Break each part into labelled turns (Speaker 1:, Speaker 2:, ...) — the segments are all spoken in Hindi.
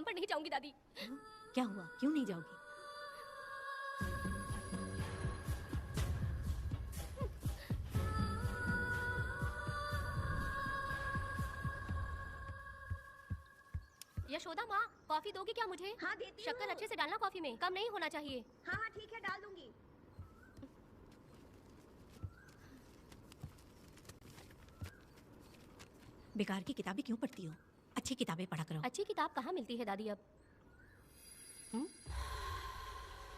Speaker 1: पर नहीं जाऊंगी दादी।
Speaker 2: क्या हुआ, क्यों नहीं जाओगी?
Speaker 1: यशोदा माँ, कॉफी दोगी क्या मुझे?
Speaker 3: हाँ देती हूँ।
Speaker 1: शक्कर अच्छे से डालना कॉफी में, कम नहीं होना चाहिए।
Speaker 3: हाँ हाँ ठीक है, डाल दूंगी।
Speaker 2: बेकार की किताबें क्यों पढ़ती हो? अच्छी किताबें पढ़ा करो।
Speaker 1: अच्छी किताब कहाँ मिलती है दादी अब?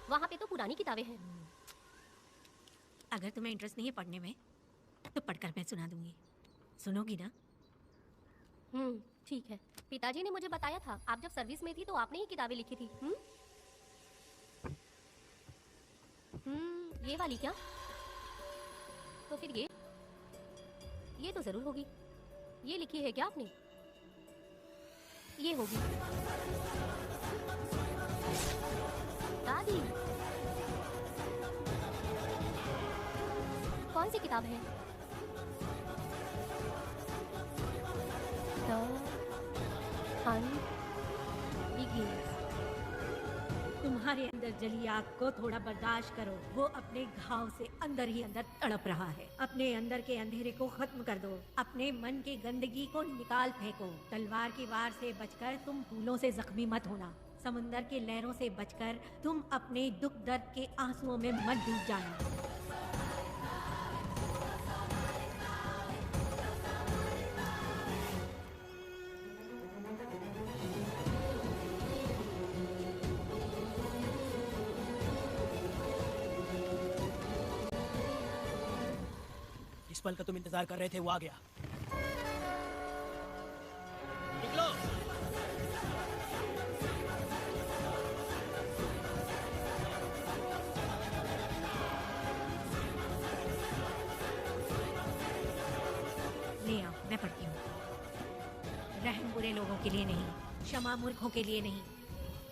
Speaker 1: वहाँ पे तो पुरानी किताबें हैं।
Speaker 2: अगर तुम्हें इंटरेस्ट नहीं है पढ़ने में तो पढ़कर मैं सुना दूंगी, सुनोगी ना?
Speaker 1: ठीक है। पिताजी ने मुझे बताया था आप जब सर्विस में थी तो आपने ही किताबें लिखी थी। ये वाली क्या? तो फिर ये तो जरूर होगी। ये लिखी है क्या आपने? ये होगी। दादी, कौन सी किताब है?
Speaker 2: तुम्हारे अंदर जली आग को थोड़ा बर्दाश्त करो। वो अपने घाव से अंदर ही अंदर तड़प रहा है। अपने अंदर के अंधेरे को खत्म कर दो। अपने मन की गंदगी को निकाल फेंको। तलवार की वार से बचकर तुम फूलों से जख्मी मत होना। समुंदर की लहरों से बचकर तुम अपने दुख दर्द के आंसुओं में मत डूब जाना।
Speaker 4: जिस पल का तुम इंतजार कर रहे थे वो आ गया। निकलो।
Speaker 2: ले आओ, मैं पढ़ती हूँ। रहम बुरे लोगों के लिए नहीं, क्षमा मूर्खों के लिए नहीं।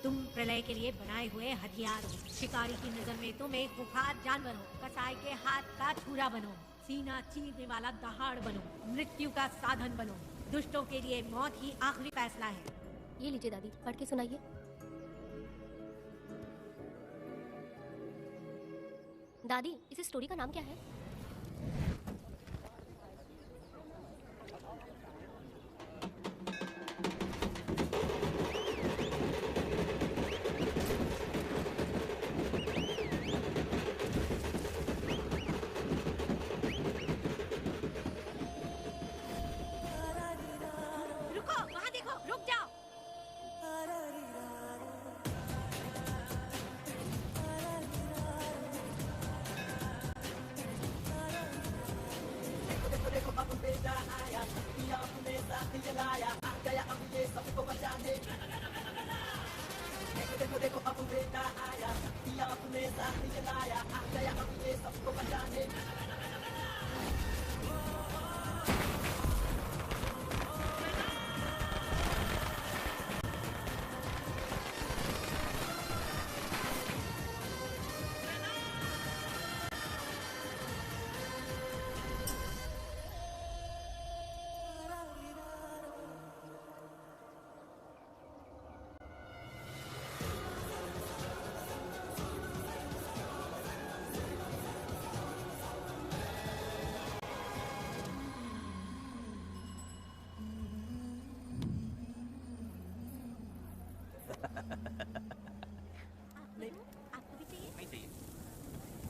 Speaker 2: तुम प्रलय के लिए बनाए हुए हथियार हो। शिकारी की नजर में तुम एक खुंखार जानवर हो। कसाई के हाथ का छुरा बनो। सीना चीरने वाला दहाड़ बनो। मृत्यु का साधन बनो। दुष्टों के लिए मौत ही आखिरी फैसला है।
Speaker 1: ये लीजिए दादी, पढ़ के सुनाइए। दादी, इस स्टोरी का नाम क्या है?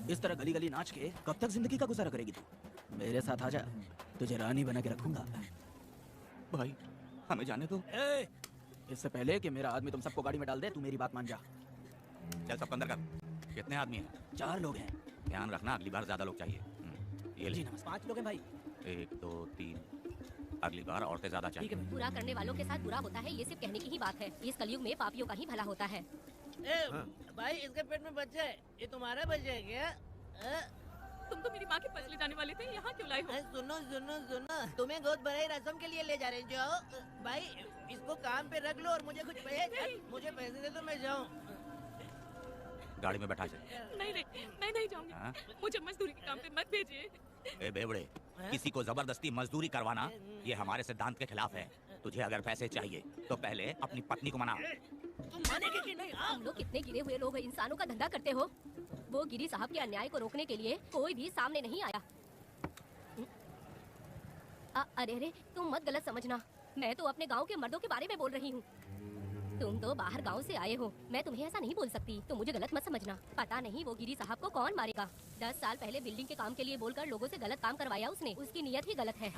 Speaker 4: इस तरह गली गली नाच के कब तक जिंदगी का गुजारा करेगी तू? मेरे साथ आजा, तुझे रानी बना के रखूंगा।
Speaker 5: भाई हमें जाने दो।
Speaker 4: इससे पहले कि मेरा आदमी तुम सबको गाड़ी में डाल दे, तू मेरी बात मान जा।
Speaker 5: चल सबको अंदर कर। कितने आदमी हैं?
Speaker 4: 4 लोग हैं।
Speaker 5: ध्यान रखना अगली बार ज्यादा लोग चाहिए। ये
Speaker 4: जी नमस्ते। 5 लोग हैं भाई।
Speaker 5: 1 2 3। अगली बार औरतें ज्यादा चाहिए।
Speaker 1: बुरा करने वालों के साथ बुरा होता है, ये सिर्फ कहने की ही बात है। इस कलयुग में पापियों का ही भला होता है।
Speaker 6: भाई इसके पेट में बच्चा है, ये तुम्हारा बच्चा है क्या?
Speaker 7: तुम तो मेरी माँ के पास ले जाने वाले थे, यहाँ क्यों लाए हो?
Speaker 6: सुनो सुनो सुनो, तुम्हें गोद भराई रस्म के लिए ले जा रहे हैं। जाओ भाई, इसको काम पे रख लो और मुझे कुछ मुझे पैसे दे दो, मैं जाऊँ।
Speaker 5: गाड़ी में बैठा से।
Speaker 7: नहीं मैं नहीं जाऊंगी। मुझे मजदूरी के काम पे मत भेजिए।
Speaker 5: ए बेवड़े, किसी को जबरदस्ती मजदूरी करवाना ये हमारे सिद्धांत के खिलाफ है। तुझे अगर पैसे चाहिए तो पहले अपनी पत्नी को मना।
Speaker 6: तुम मानेंगे कि नहीं? हाँ?
Speaker 1: तुम लोग कितने गिरे हुए लोग इंसानों का धंधा करते हो। वो गिरी साहब के अन्याय को रोकने के लिए कोई भी सामने नहीं आया। अरे अरे, तुम मत गलत समझना, मैं तो अपने गांव के मर्दों के बारे में बोल रही हूँ। तुम तो बाहर गांव से आए हो, मैं तुम्हें ऐसा नहीं बोल सकती, तो मुझे गलत मत समझना। पता नहीं वो गिरी साहब को कौन मारेगा। 10 साल पहले बिल्डिंग के काम के लिए बोलकर लोगों से गलत काम करवाया उसने। उसकी नीयत ही गलत है।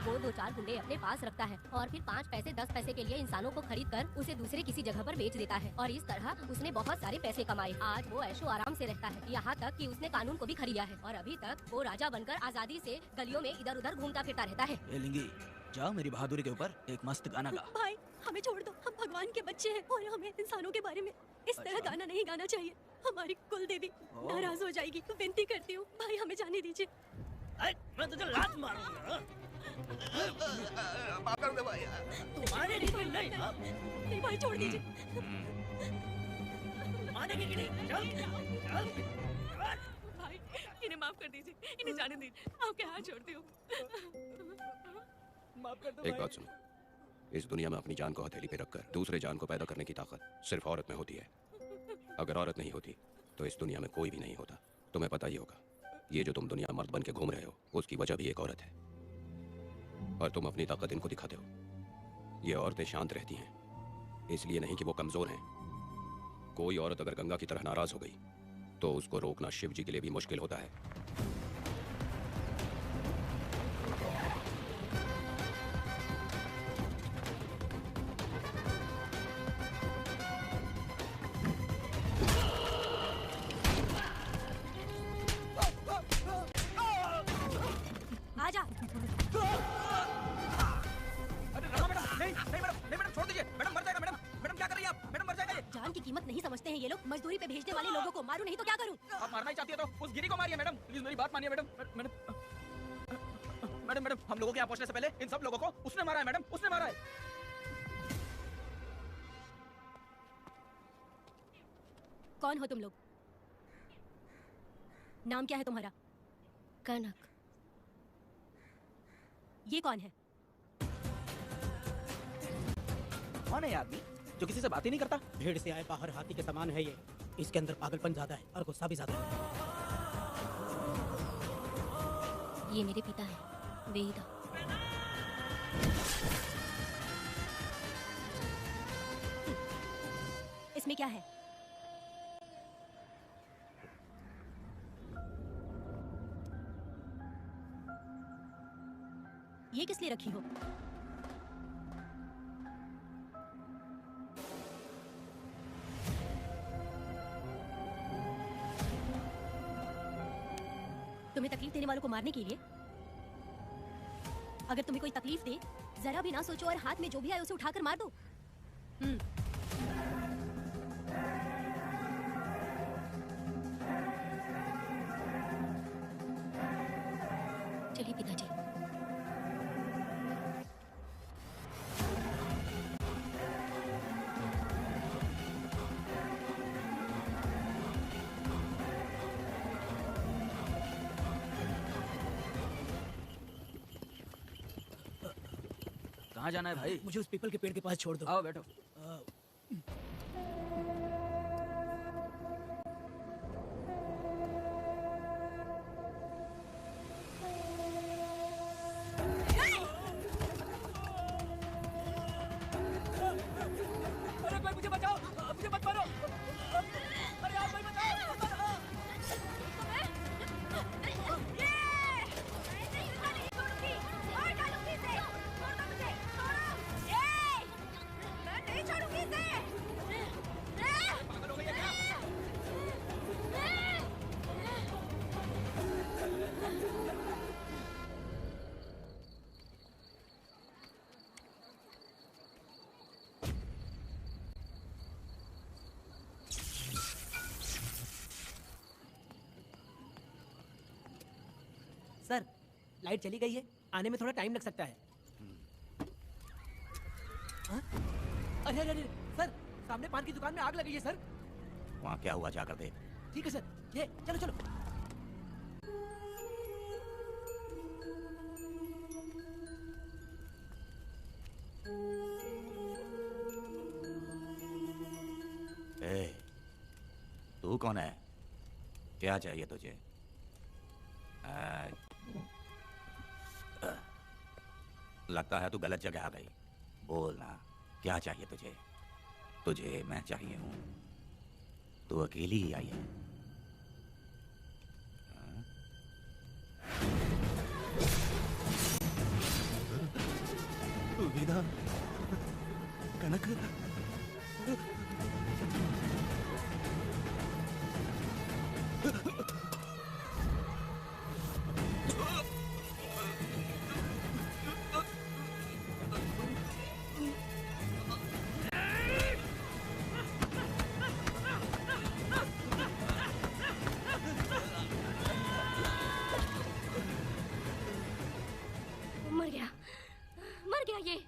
Speaker 1: वो 2-4 गुंडे अपने पास रखता है और फिर 5 पैसे 10 पैसे के लिए इंसानों को खरीद कर उसे दूसरे किसी जगह पर बेच देता है और इस तरह उसने बहुत सारे पैसे कमाए। आज वो ऐशो आराम से रहता है, यहाँ तक कि उसने कानून को भी खरीदा है और अभी तक वो राजा बनकर आजादी से गलियों में इधर उधर घूमता फिरता रहता है।
Speaker 4: ए लिंगी, जाओ मेरी बहादुरी के ऊपर एक मस्त गाना गा।
Speaker 7: भाई हमें छोड़ दो, हम भगवान के बच्चे हैं और हमें इंसानों के बारे में इस तरह
Speaker 4: अच्छा।
Speaker 7: गाना नहीं गाना चाहिए। हमारी कुल देवी नाराज हो जाएगी। विनती करती हूँ भाई, हमें जाने दीजिए।
Speaker 6: मैं तुझे लात मारूंगा।
Speaker 5: माफ कर दे भाई।
Speaker 6: तुम मानेंगे कि नहीं? हाँ?
Speaker 7: नहीं भाई, छोड़ दीजिए।
Speaker 6: मानेंगे कि नहीं? चल, चल, चल।
Speaker 7: भाई इन्हें माफ कर दीजिए, इन्हें जाने दीजिए, आपके हाथ जोड़ती हूँ।
Speaker 3: एक बात सुनो, इस दुनिया में अपनी जान को हथेली पे रखकर दूसरे जान को पैदा करने की ताकत सिर्फ औरत में होती है। अगर औरत नहीं होती तो इस दुनिया में कोई भी नहीं होता। तुम्हें पता ही होगा, ये जो तुम दुनिया मर्द बन के घूम रहे हो उसकी वजह भी एक औरत है और तुम अपनी ताकत इनको दिखाते हो। ये औरतें शांत रहती हैं, इसलिए नहीं कि वो कमजोर हैं। कोई औरत अगर गंगा की तरह नाराज हो गई तो उसको रोकना शिव जी के लिए भी मुश्किल होता है।
Speaker 2: आजा।
Speaker 1: जान की कीमत नहीं समझते हैं ये लोग। मजदूरी पे भेजने वाले लोगों को मारूं नहीं तो क्या करूं?
Speaker 4: आप मारना ही चाहती है तो उस गिरी को मारिए मैडम, प्लीज मेरी बात मानिए मैडम। मैडम मैडम मैडम, हम लोगों के यहाँ पहुँचने से पहले इन सब लोगों को उसने मारा है मैडम, उसने मारा है।
Speaker 7: कौन हो तुम लोग? नाम क्या है तुम्हारा?
Speaker 1: कनक।
Speaker 7: ये कौन है?
Speaker 4: कौन है ये आदमी जो किसी से बात ही नहीं करता?
Speaker 8: भीड़ से आए बाहर हाथी के समान है ये। इसके अंदर पागलपन ज्यादा है और गुस्सा भी ज्यादा है।
Speaker 1: ये मेरे पिता है, वेदा।
Speaker 7: इसमें क्या है? ये किस लिए रखी हो? तुम्हें तकलीफ देने वालों को मारने के लिए? अगर तुम्हें कोई तकलीफ दे, जरा भी ना सोचो और हाथ में जो भी आए उसे उठाकर मार दो।
Speaker 1: चलिए पिताजी।
Speaker 4: कहाँ जाना है भाई?
Speaker 8: मुझे उस पीपल के पेड़ के पास छोड़ दो।
Speaker 4: आओ बैठो।
Speaker 8: अरे भाई मुझे बचाओ, मुझे मत मारो। अरे यार भाई बचाओ। सर, लाइट चली गई है, आने में थोड़ा टाइम लग सकता है। हाँ? अरे अरे अरे सर, सामने पान की दुकान में आग लगी है सर।
Speaker 5: वहाँ क्या हुआ जाकर देख।
Speaker 8: ठीक है सर, ये चलो चलो।
Speaker 5: ए, तू कौन है? क्या चाहिए तुझे? लगता है तू गलत जगह आ गई। बोल ना, क्या चाहिए तुझे? तुझे मैं चाहिए हूँ। तू अकेली ही आई है।
Speaker 4: वीणा, कनक,
Speaker 1: मर गया ये।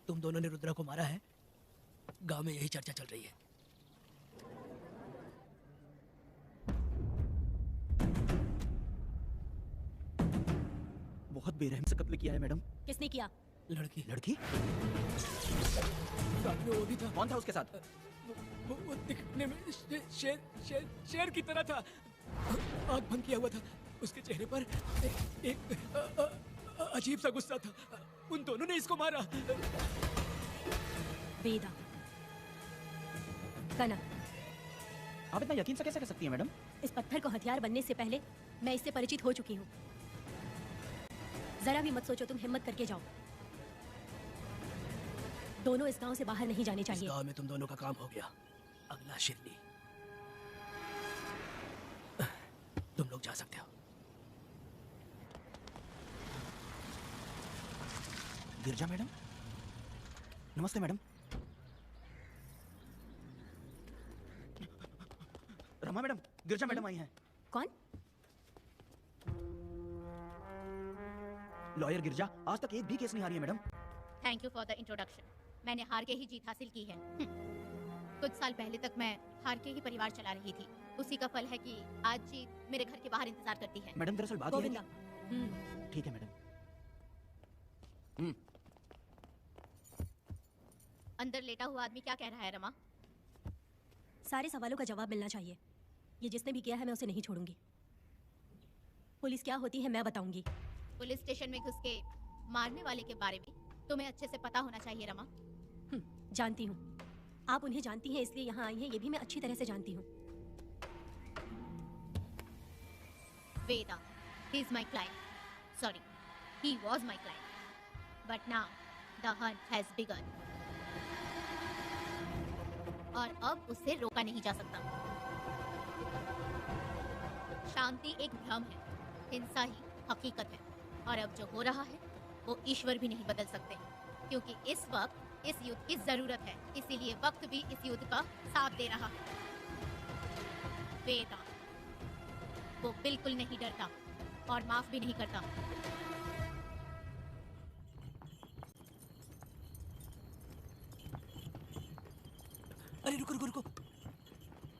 Speaker 8: तुम दोनों ने रुद्रा को मारा है। गांव में यही चर्चा चल रही है।
Speaker 4: बहुत बेरहम से कत्ल किया है मैडम।
Speaker 7: किसने किया?
Speaker 8: लड़की
Speaker 4: लड़की?
Speaker 8: साथ में वो भी था।
Speaker 4: कौन था उसके साथ?
Speaker 8: वो दिखने में शेर की तरह था। आंख बंद किया हुआ था। उसके चेहरे पर एक अजीब सा गुस्सा था। उन दोनों ने इसको मारा।
Speaker 7: वेदा, कनक,
Speaker 4: आप इतना यकीन से कैसे कह सकती हैं मैडम?
Speaker 7: इस पत्थर को हथियार बनने से पहले मैं इससे परिचित हो चुकी हूँ। जरा भी मत सोचो, तुम हिम्मत करके जाओ। दोनों इस गांव से बाहर नहीं जाने
Speaker 8: इस
Speaker 7: चाहिए।
Speaker 8: गांव में तुम दोनों का काम हो गया। अगला शिरनी। तुम लोग जा सकते हो।
Speaker 4: गिरजा मैडम, नमस्ते मैडम। रमा मैडम, गिरजा मैडम आई हैं।
Speaker 7: कौन?
Speaker 4: लॉयर गिरजा, आज तक एक भी केस नहीं हारी है madam.
Speaker 9: Thank you for the introduction. मैंने हार के ही जीत हासिल की है। कुछ साल पहले तक मैं हार के ही परिवार चला रही थी। उसी का फल है कि आज जीत मेरे घर के बाहर इंतजार करती है।
Speaker 4: मैडम दरअसल बात ये है
Speaker 7: गोविंदा,
Speaker 4: कि- ठीक है मैडम।
Speaker 9: अंदर लेटा हुआ आदमी क्या कह रहा है रमा?
Speaker 7: सारे सवालों का जवाब मिलना चाहिए। ये जिसने भी किया है मैं उसे नहीं छोड़ूंगी। पुलिस क्या होती है मैं बताऊंगी।
Speaker 9: पुलिस स्टेशन में घुस के मारने वाले के बारे में तुम्हें अच्छे से पता होना चाहिए रमा।
Speaker 7: जानती हूँ। आप उन्हें जानती हैं इसलिए यहाँ आई हैं, ये भी मैं अच्छी तरह से जानती हूँ।
Speaker 9: वेदा, he is my client. Sorry, he was my client. But now the hunt has begun. और अब उसे रोका नहीं जा सकता। शांति एक भ्रम है, हिंसा ही हकीकत है। और अब जो हो रहा है वो ईश्वर भी नहीं बदल सकते, क्योंकि इस वक्त इस युद्ध की जरूरत है। इसीलिए वक्त भी इस युद्ध का साथ दे रहा है। वेदा वो बिल्कुल नहीं डरता और माफ भी नहीं करता।
Speaker 8: अरे रुको रुको रुको,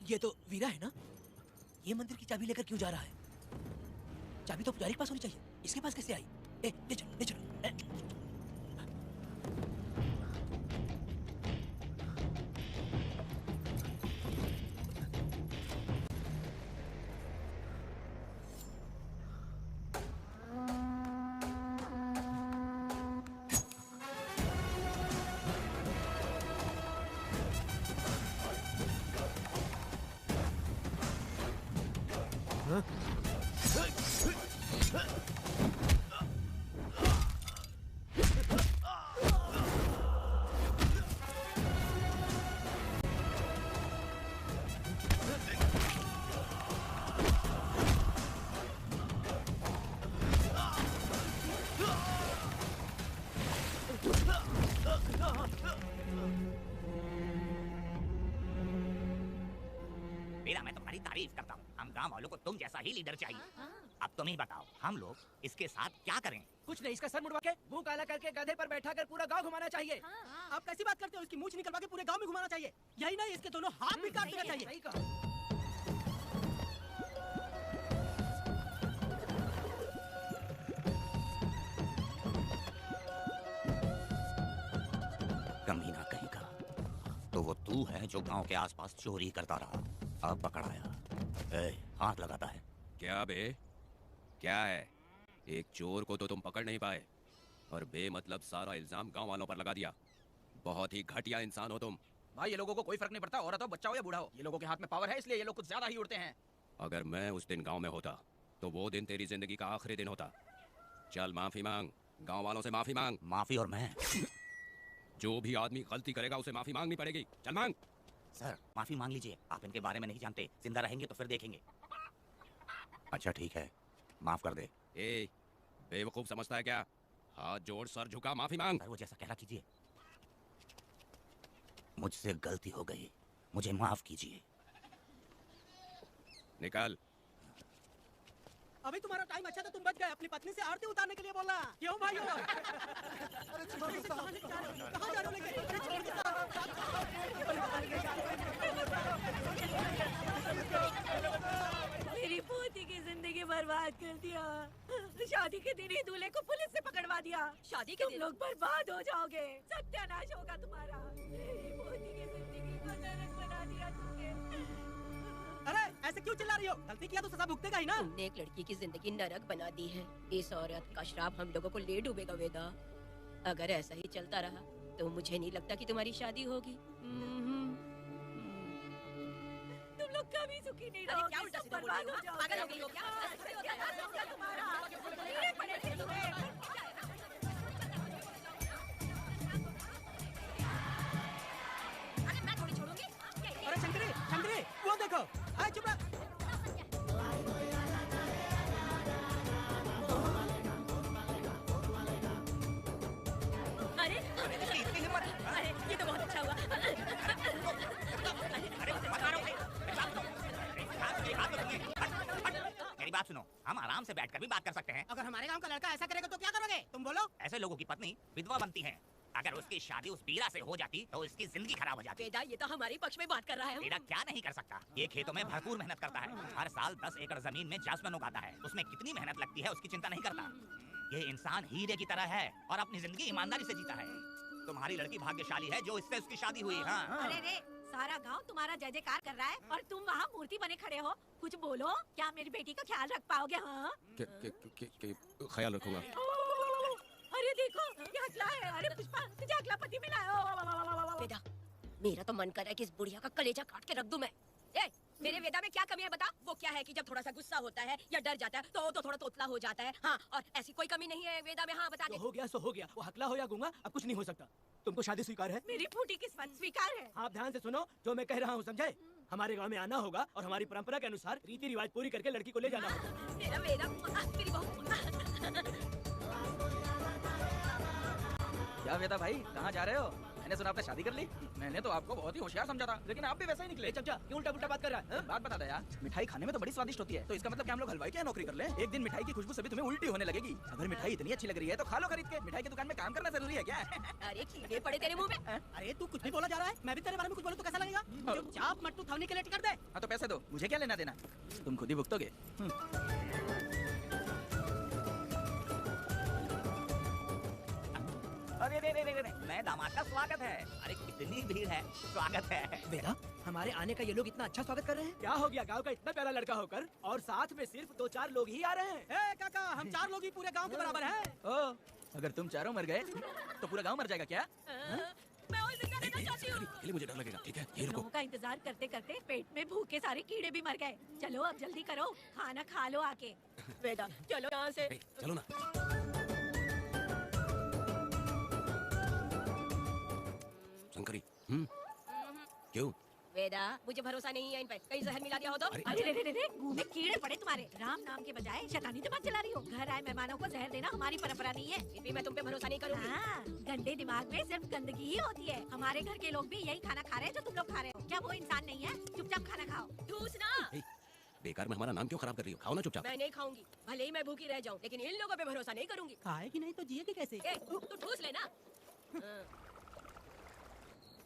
Speaker 8: ये तो वीरा है ना? ये मंदिर की चाबी लेकर क्यों जा रहा है? चाबी तो पुजारी के पास होनी चाहिए, इसके पास कैसे आई? ले चलो ले चलो।
Speaker 5: वीरा, मैं तुम्हारी तारीफ करता हूँ। हम गांव वालों को तुम जैसा ही लीडर चाहिए। अब तुम ही बताओ, हम लोग इसके साथ क्या करें?
Speaker 4: कुछ नहीं, इसका सर मुड़वा के मुंह काला करके गधे पर बैठा कर पूरा गांव घुमाना चाहिए। आप कैसी बात करते हो? इसकी मूंछ निकलवा के पूरे गांव में घुमाना चाहिए। यही नहीं, इसके दोनों हाथ भी काट देना चाहिए।
Speaker 5: कमीना कहीं का। तो वो तू है जो गांव के आसपास चोरी करता रहा, अब पकड़ाया। हाथ लगाता है।
Speaker 3: क्या बे, क्या है? एक चोर को तो तुम पकड़ नहीं पाए और बेमतलब सारा इल्जाम गांव वालों पर लगा दिया। बहुत ही घटिया इंसान हो तुम।
Speaker 4: भाई, ये लोगों को कोई फर्क नहीं पड़ता, औरत हो, बच्चा हो या बूढ़ा हो। ये लोगों के हाथ में पावर है, इसलिए ये लोग कुछ ज्यादा ही उड़ते हैं।
Speaker 3: अगर मैं उस दिन गांव में होता तो वो दिन तेरी जिंदगी का आखिरी दिन होता। चल माफी मांग, गांव वालों से माफी मांग।
Speaker 5: माफी? और मैं?
Speaker 3: जो भी आदमी गलती करेगा उसे माफी मांगनी पड़ेगी। चल मांग।
Speaker 5: सर, माफी मांग लीजिए। आप इनके बारे में नहीं जानते, जिंदा रहेंगे तो फिर देखेंगे। अच्छा ठीक है, माफ कर दे।
Speaker 3: ए, बेवकूफ समझता है क्या? हाथ जोड़, सर झुका, माफी मांग।
Speaker 5: सर, वो जैसा कह रहा कीजिए। मुझसे गलती हो गई, मुझे माफ कीजिए।
Speaker 3: निकल।
Speaker 4: अभी तुम्हारा टाइम अच्छा था, तुम बच गए। अपनी पत्नी से आरती उतारने के लिए बोला। क्यों भाई हो? अरे कहाँ जा रहे हो लेके?
Speaker 2: मेरी पोती की जिंदगी बर्बाद कर दिया। शादी के दिन ही दूल्हे को पुलिस से पकड़वा दिया।
Speaker 1: शादी के
Speaker 2: तुम
Speaker 1: दिन
Speaker 2: लोग बर्बाद हो जाओगे, सत्यानाश होगा तुम्हारा। मेरी पोती की जिंदगी को नरक बना दिया तुमने।
Speaker 4: अरे ऐसे क्यों चिल्ला रही हो? गलती किया तो सजा भुगतेगा ही ना।
Speaker 1: तुमने एक लड़की की जिंदगी नरक बना दी है। इस औरत का श्राप हम लोगों को ले डूबेगा वेदा। अगर ऐसा ही चलता रहा तो मुझे नहीं लगता कि तुम्हारी शादी होगी।
Speaker 2: तुम लोग कभी सुखी नहीं
Speaker 1: अरे
Speaker 2: रहोगे,
Speaker 1: क्या उल्टा
Speaker 2: सब
Speaker 1: सीधा बोल
Speaker 2: बर्बाद
Speaker 1: रही
Speaker 2: हो
Speaker 1: हो?
Speaker 2: जाओगे।
Speaker 1: पागल हो गई हो क्या?
Speaker 2: सत्यानाश होगा तुम्हारा। कीड़े पड़ेंगे तुम्हें।
Speaker 1: अरे मैं थोड़ी छोड़ूंगी।
Speaker 4: अरे शंकरी, शंकरी, वो देखो। आए चुप रह।
Speaker 1: अरे अरे ये तो बहुत अच्छा हुआ।
Speaker 5: मेरी बात सुनो, हम आराम से बैठकर भी बात कर सकते हैं।
Speaker 6: अगर हमारे गांव का लड़का ऐसा करेगा तो क्या करोगे? तुम बोलो।
Speaker 5: ऐसे लोगों की पत्नी विधवा बनती है। अगर उसकी शादी उस बीरा से हो जाती तो उसकी जिंदगी खराब हो जाती।
Speaker 1: वेदा, ये तो हमारे पक्ष में बात कर रहा है।
Speaker 5: बीरा क्या नहीं कर सकता? ये खेतों में भरपूर मेहनत करता है। हर साल 10 एकड़ जमीन में जासमन उगाता है। उसमें कितनी मेहनत लगती है उसकी चिंता नहीं करता। ये इंसान हीरे की तरह है और अपनी जिंदगी ईमानदारी से जीता है। तुम्हारी लड़की भाग्यशाली है जो इससे उसकी शादी हुई। हाँ।
Speaker 2: अरे रे, सारा गांव तुम्हारा जय जयकार कर रहा है और तुम वहाँ मूर्ति बने खड़े हो। कुछ बोलो, क्या मेरी बेटी का ख्याल रख पाओगे? हाँ,
Speaker 3: ख्याल रखूंगा।
Speaker 2: अरे देखो, ये हकला है। अरे पुष्पा, तुझे अगला पति मिला है।
Speaker 1: वेदा, मेरा तो मन कर रहा है कि इस बुढ़िया का कलेजा काट के रख दूं मैं। ए, मेरे वेदा में क्या कमी है बता? वो क्या है कि जब थोड़ा सा गुस्सा होता है या डर जाता है तो थोड़ा तोतला हो जाता है। हाँ, और ऐसी कोई कमी नहीं है वेदा में। हाँ बता दे।
Speaker 4: हो गया सो हो गया। वो हकला हो या गूंगा, अब कुछ नहीं हो सकता। तुमको शादी स्वीकार है?
Speaker 2: मेरी फूटी किस्मत स्वीकार है।
Speaker 4: आप ध्यान से सुनो जो मैं कह रहा हूँ, समझे? हमारे गांव में आना होगा और हमारी परंपरा के अनुसार रीति रिवाज पूरी करके लड़की को ले जाना होगा।
Speaker 1: मेरा वेदा, मेरी बहू।
Speaker 4: क्या वेदा भाई, कहाँ जा रहे हो? मैंने सुना आपने शादी कर ली। मैंने तो आपको बहुत ही होशियार समझा था, लेकिन आप भी वैसे ही निकले।
Speaker 6: चचा क्यों उल्टा पुल्टा बात कर रहा है?
Speaker 4: बात बता दे यार, मिठाई खाने में तो बड़ी स्वादिष्ट होती है, तो इसका मतलब क्या हम लोग हलवाई क्या नौकरी कर ले? एक दिन मिठाई की खुशबू से भी तुम्हें उल्टी होने लगेगी। अगर मिठाई इतनी अच्छी लग रही है तो खा लो खरीद के। मिठाई की दुकान में काम करना जरूरी है क्या?
Speaker 1: अरे कीड़े पड़े तेरे मुंह में।
Speaker 6: अरे तू कुछ भी बोला जा रहा है, मैं भी तेरे बारे में कुछ बोलूं तो कैसा लगेगा? चुपचाप मट्टू थवनी के लिए टिकट दे।
Speaker 4: हाँ तो पैसे दो, मुझे क्या लेना देना, तुम खुद ही भुगतोगे।
Speaker 5: अरे रे रे रे रे, मैं दामाद का स्वागत है। अरे कितनी भीड़ है, स्वागत है।
Speaker 6: वेदा, हमारे आने का ये लोग इतना अच्छा स्वागत कर रहे हैं।
Speaker 8: क्या हो गया गांव का इतना प्यारा लड़का होकर और साथ में सिर्फ 2-4 लोग ही आ रहे हैं?
Speaker 6: ए काका, हम 4 लोग ही पूरे गांव के बराबर हैं।
Speaker 4: ओ, अगर तुम चारों मर गए तो पूरा गांव मर जाएगा क्या?
Speaker 1: मैं और जिंदा रहना चाहती हूँ।
Speaker 3: पहले मुझे डर लगेगा, ठीक है? ये रुको।
Speaker 2: लोगों का इंतजार करते करते पेट में भूखे सारे कीड़े भी मर गए। चलो अब जल्दी करो, खाना खा लो आके।
Speaker 1: वेदा चलो यहाँ से।
Speaker 3: ए, चलो ना। शंकरी, क्यों?
Speaker 1: वेदा मुझे भरोसा नहीं है इन पे, कहीं जहर मिला दिया हो तो।
Speaker 2: अरे रे रे रे, मुंह में कीड़े पड़े तुम्हारे। राम नाम के बजाय शैतानी दिमाग चला रही हो। घर आए मेहमानों को जहर देना हमारी परंपरा नहीं है।
Speaker 1: फिर भी मैं तुम पे भरोसा नहीं करूंगी।
Speaker 2: हाँ, गंदे दिमाग में सिर्फ गंदगी ही होती है। हमारे घर के लोग भी यही खाना खा रहे हैं जो तुम लोग खा रहे हो। क्या वो इंसान नहीं है? चुपचाप खाना खाओ।
Speaker 1: ठूस ना।
Speaker 3: ए, बेकार में हमारा नाम क्यों खराब कर रही हो? खाओ ना चुपचाप।
Speaker 1: मैं नहीं खाऊंगी, भले ही मैं भूखी रह जाऊं, लेकिन इन लोगों पे भरोसा नहीं करूंगी।
Speaker 6: खाएगी नहीं तो जिएगी कैसे?
Speaker 1: ए, तू ठूस लेना।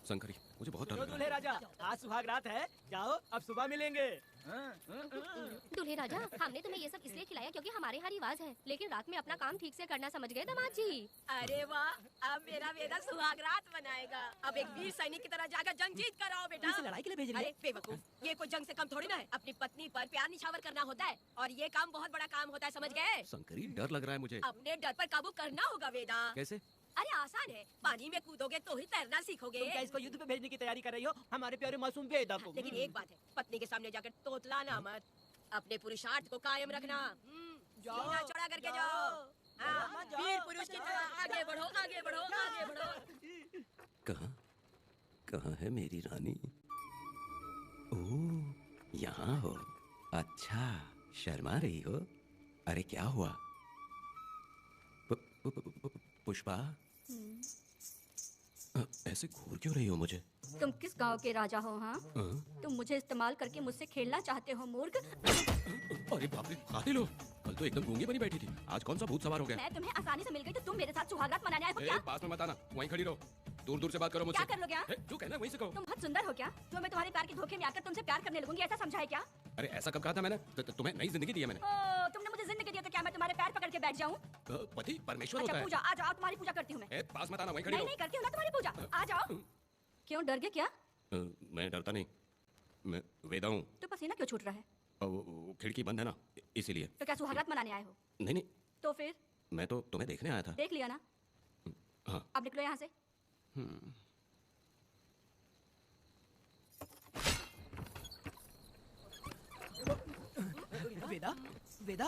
Speaker 3: शंकरी, मुझे बहुत डर
Speaker 8: चलो
Speaker 3: लग
Speaker 8: दूल्हे
Speaker 3: रहा है।
Speaker 8: राजा, आज सुहाग रात है, जाओ अब सुबह मिलेंगे।
Speaker 1: दूल्हे राजा, हमने तुम्हें ये सब इसलिए खिलाया क्योंकि हमारे यहाँ रिवाज है, लेकिन रात में अपना काम ठीक से करना समझ गए दामाद जी। अरे वाह, अब मेरा वेदा सुहाग रात मनाएगा। अब एक वीर सैनिक की तरह जाकर जंग जीत कर आओ बेटा।
Speaker 6: इसे लड़ाई के लिए भेज रही है?
Speaker 1: अरे बेवकूफ, ये कोई जंग से कम थोड़ी ना है। अपनी पत्नी पर प्यार निछावर करना होता है और ये काम बहुत बड़ा काम होता है, समझ गए?
Speaker 3: शंकरी, डर लग रहा है मुझे।
Speaker 1: अपने डर पर काबू करना होगा वेदा।
Speaker 3: कैसे?
Speaker 1: अरे आसान है, पानी में कूदोगे तो ही तैरना सीखोगे।
Speaker 6: तुम क्या इसको युद्ध पे भेजने की तैयारी कर रही हो? हमारे प्यारे मासूम वेदा को।
Speaker 1: लेकिन एक बात है, पत्नी के सामने जाकर तोतलाना मत। अपने पुरुषार्थ को कायम रखना। सीना चौड़ा करके जाओ। हाँ, वीर पुरुष की तरह आगे बढ़ो, आगे बढ़ो, आगे बढ़ो।
Speaker 3: कहाँ कहाँ है मेरी रानी? ओह, यहाँ हो। अच्छा, शर्मा रही हो? अरे क्या हुआ? पुष्पा, ऐसे घूर क्यों रही हो मुझे?
Speaker 7: तुम किस गांव के राजा हो? हाँ, तुम मुझे इस्तेमाल करके मुझसे खेलना चाहते हो मूर्ख।
Speaker 3: अरे बाप रे, कातिल हो। कल तो एकदम गूंगी बनी बैठी थी, आज कौन सा भूत सवार हो गया?
Speaker 7: मैं तुम्हें आसानी से मिल गई तो तुम मेरे साथ सुहागरात मनाने आए हो क्या?
Speaker 3: पास में मत आना, वहीं खड़ी रहो। दूर दूर से बात करो मुझसे।
Speaker 7: क्या कर लोगे? हाँ?
Speaker 3: जो कहना है वहीं से कहो।
Speaker 7: तुम बहुत सुंदर हो क्या? जो मैं तुम्हारे प्यार के धोखे में आकर तुमसे प्यार करने लगूंगी, ऐसा समझा है क्या?
Speaker 3: अरे ऐसा कब कहा था मैंने? तुम्हें नई जिंदगी दी है मैंने।
Speaker 7: ओ, तुमने मुझे जिंदगी दी तो क्या मैं तुम्हारे पैर पकड़ के बैठ जाऊं?
Speaker 3: पति परमेश्वर
Speaker 7: अच्छा
Speaker 3: होता
Speaker 7: पूजा, आ जाओ, तुम्हारी पूजा करती हूँ मैं।
Speaker 3: है। पास मत आना, वहीं खड़ी
Speaker 7: नहीं
Speaker 3: रहो।
Speaker 7: नहीं करती हूँ ना तुम्हारी पूजा, आ जाओ। क्यों डर गए क्या?
Speaker 3: मैं डरता नहीं, मैं वेदा हूँ।
Speaker 7: तो पसीना क्यों छूट रहा है?
Speaker 3: वो खिड़की बंद है ना, इसीलिए।
Speaker 7: तो क्या सुहागरात मनाने आए हो?
Speaker 3: नहीं नहीं,
Speaker 7: तो फिर
Speaker 3: मैं तो तुम्हें देखने आया था।
Speaker 7: देख लिया ना?
Speaker 3: हाँ।
Speaker 7: अब निकलो यहाँ से।
Speaker 6: वेदा, वेदा,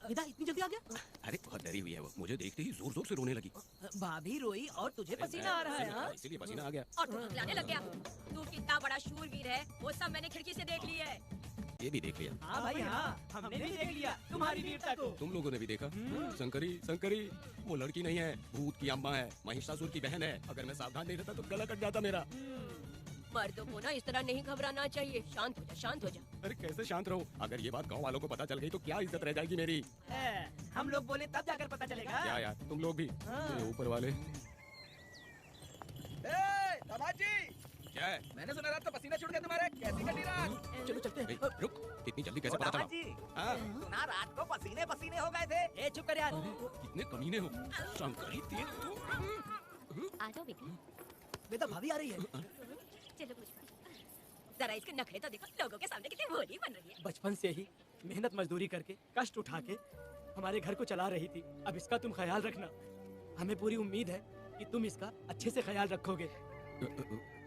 Speaker 6: वेदा इतनी जल्दी आ गया?
Speaker 3: अरे बहुत डरी हुई है वो, मुझे देखते ही जोर जोर से रोने लगी।
Speaker 6: भाभी रोई और तुझे पसीना आ रहा है? हाँ?
Speaker 3: इसीलिए पसीना आ गया।
Speaker 1: और तू खिलाने लग गया। तू कितना बड़ा शूरवीर है, वो सब मैंने खिड़की से देख ली है।
Speaker 3: ये भी देख लिया।
Speaker 6: हाँ भाई हाँ, हमने भी देख लिया तुम्हारी वीरता को।
Speaker 3: तुम लोगों ने भी देखा? शंकरी, शंकरी, वो लड़की नहीं है, भूत की अम्मा है, महिषासुर की बहन है। अगर मैं सावधान नहीं रहता तो गला कट जाता मेरा।
Speaker 1: मर्दों को ना इस तरह नहीं घबराना चाहिए। शांत हो जा, शांत हो जा।
Speaker 3: अरे कैसे शांत रहूं? अगर ये बात गांव वालों को पता चल गई तो क्या इज्जत रह जाएगी मेरी?
Speaker 6: हम लोग बोले तब जाकर पता चलेगा।
Speaker 3: क्या यार, तुम लोग भी ऊपर वाले।
Speaker 4: दामाद जी,
Speaker 3: क्या है?
Speaker 4: मैंने सुना रात को पसीना छूट गया तुम्हारे, कैसी कटी रात?
Speaker 6: चलो चलते हैं।
Speaker 3: रुक, इतनी जल्दी कैसे पता
Speaker 5: दामाद
Speaker 3: चला?
Speaker 5: जी,
Speaker 3: हाँ?
Speaker 5: सुना रात को पसीने पसीने हो गए थे।
Speaker 6: ए चुप कर यार।
Speaker 3: कितने कमीने हो शंकरी, तेज तू।
Speaker 1: आ जाओ बेटी।
Speaker 6: वेदा भाभी आ रही है।
Speaker 1: चलो पुष्पा, जरा इसके नखरे तो देखो, लोगों के सामने कितनी भोली बन रही है।
Speaker 8: बचपन से ही मेहनत मजदूरी करके कष्ट उठा के हमारे घर को चला रही थी। अब इसका तुम ख्याल रखना। हमें पूरी उम्मीद है कि तुम इसका अच्छे से ख्याल रखोगे।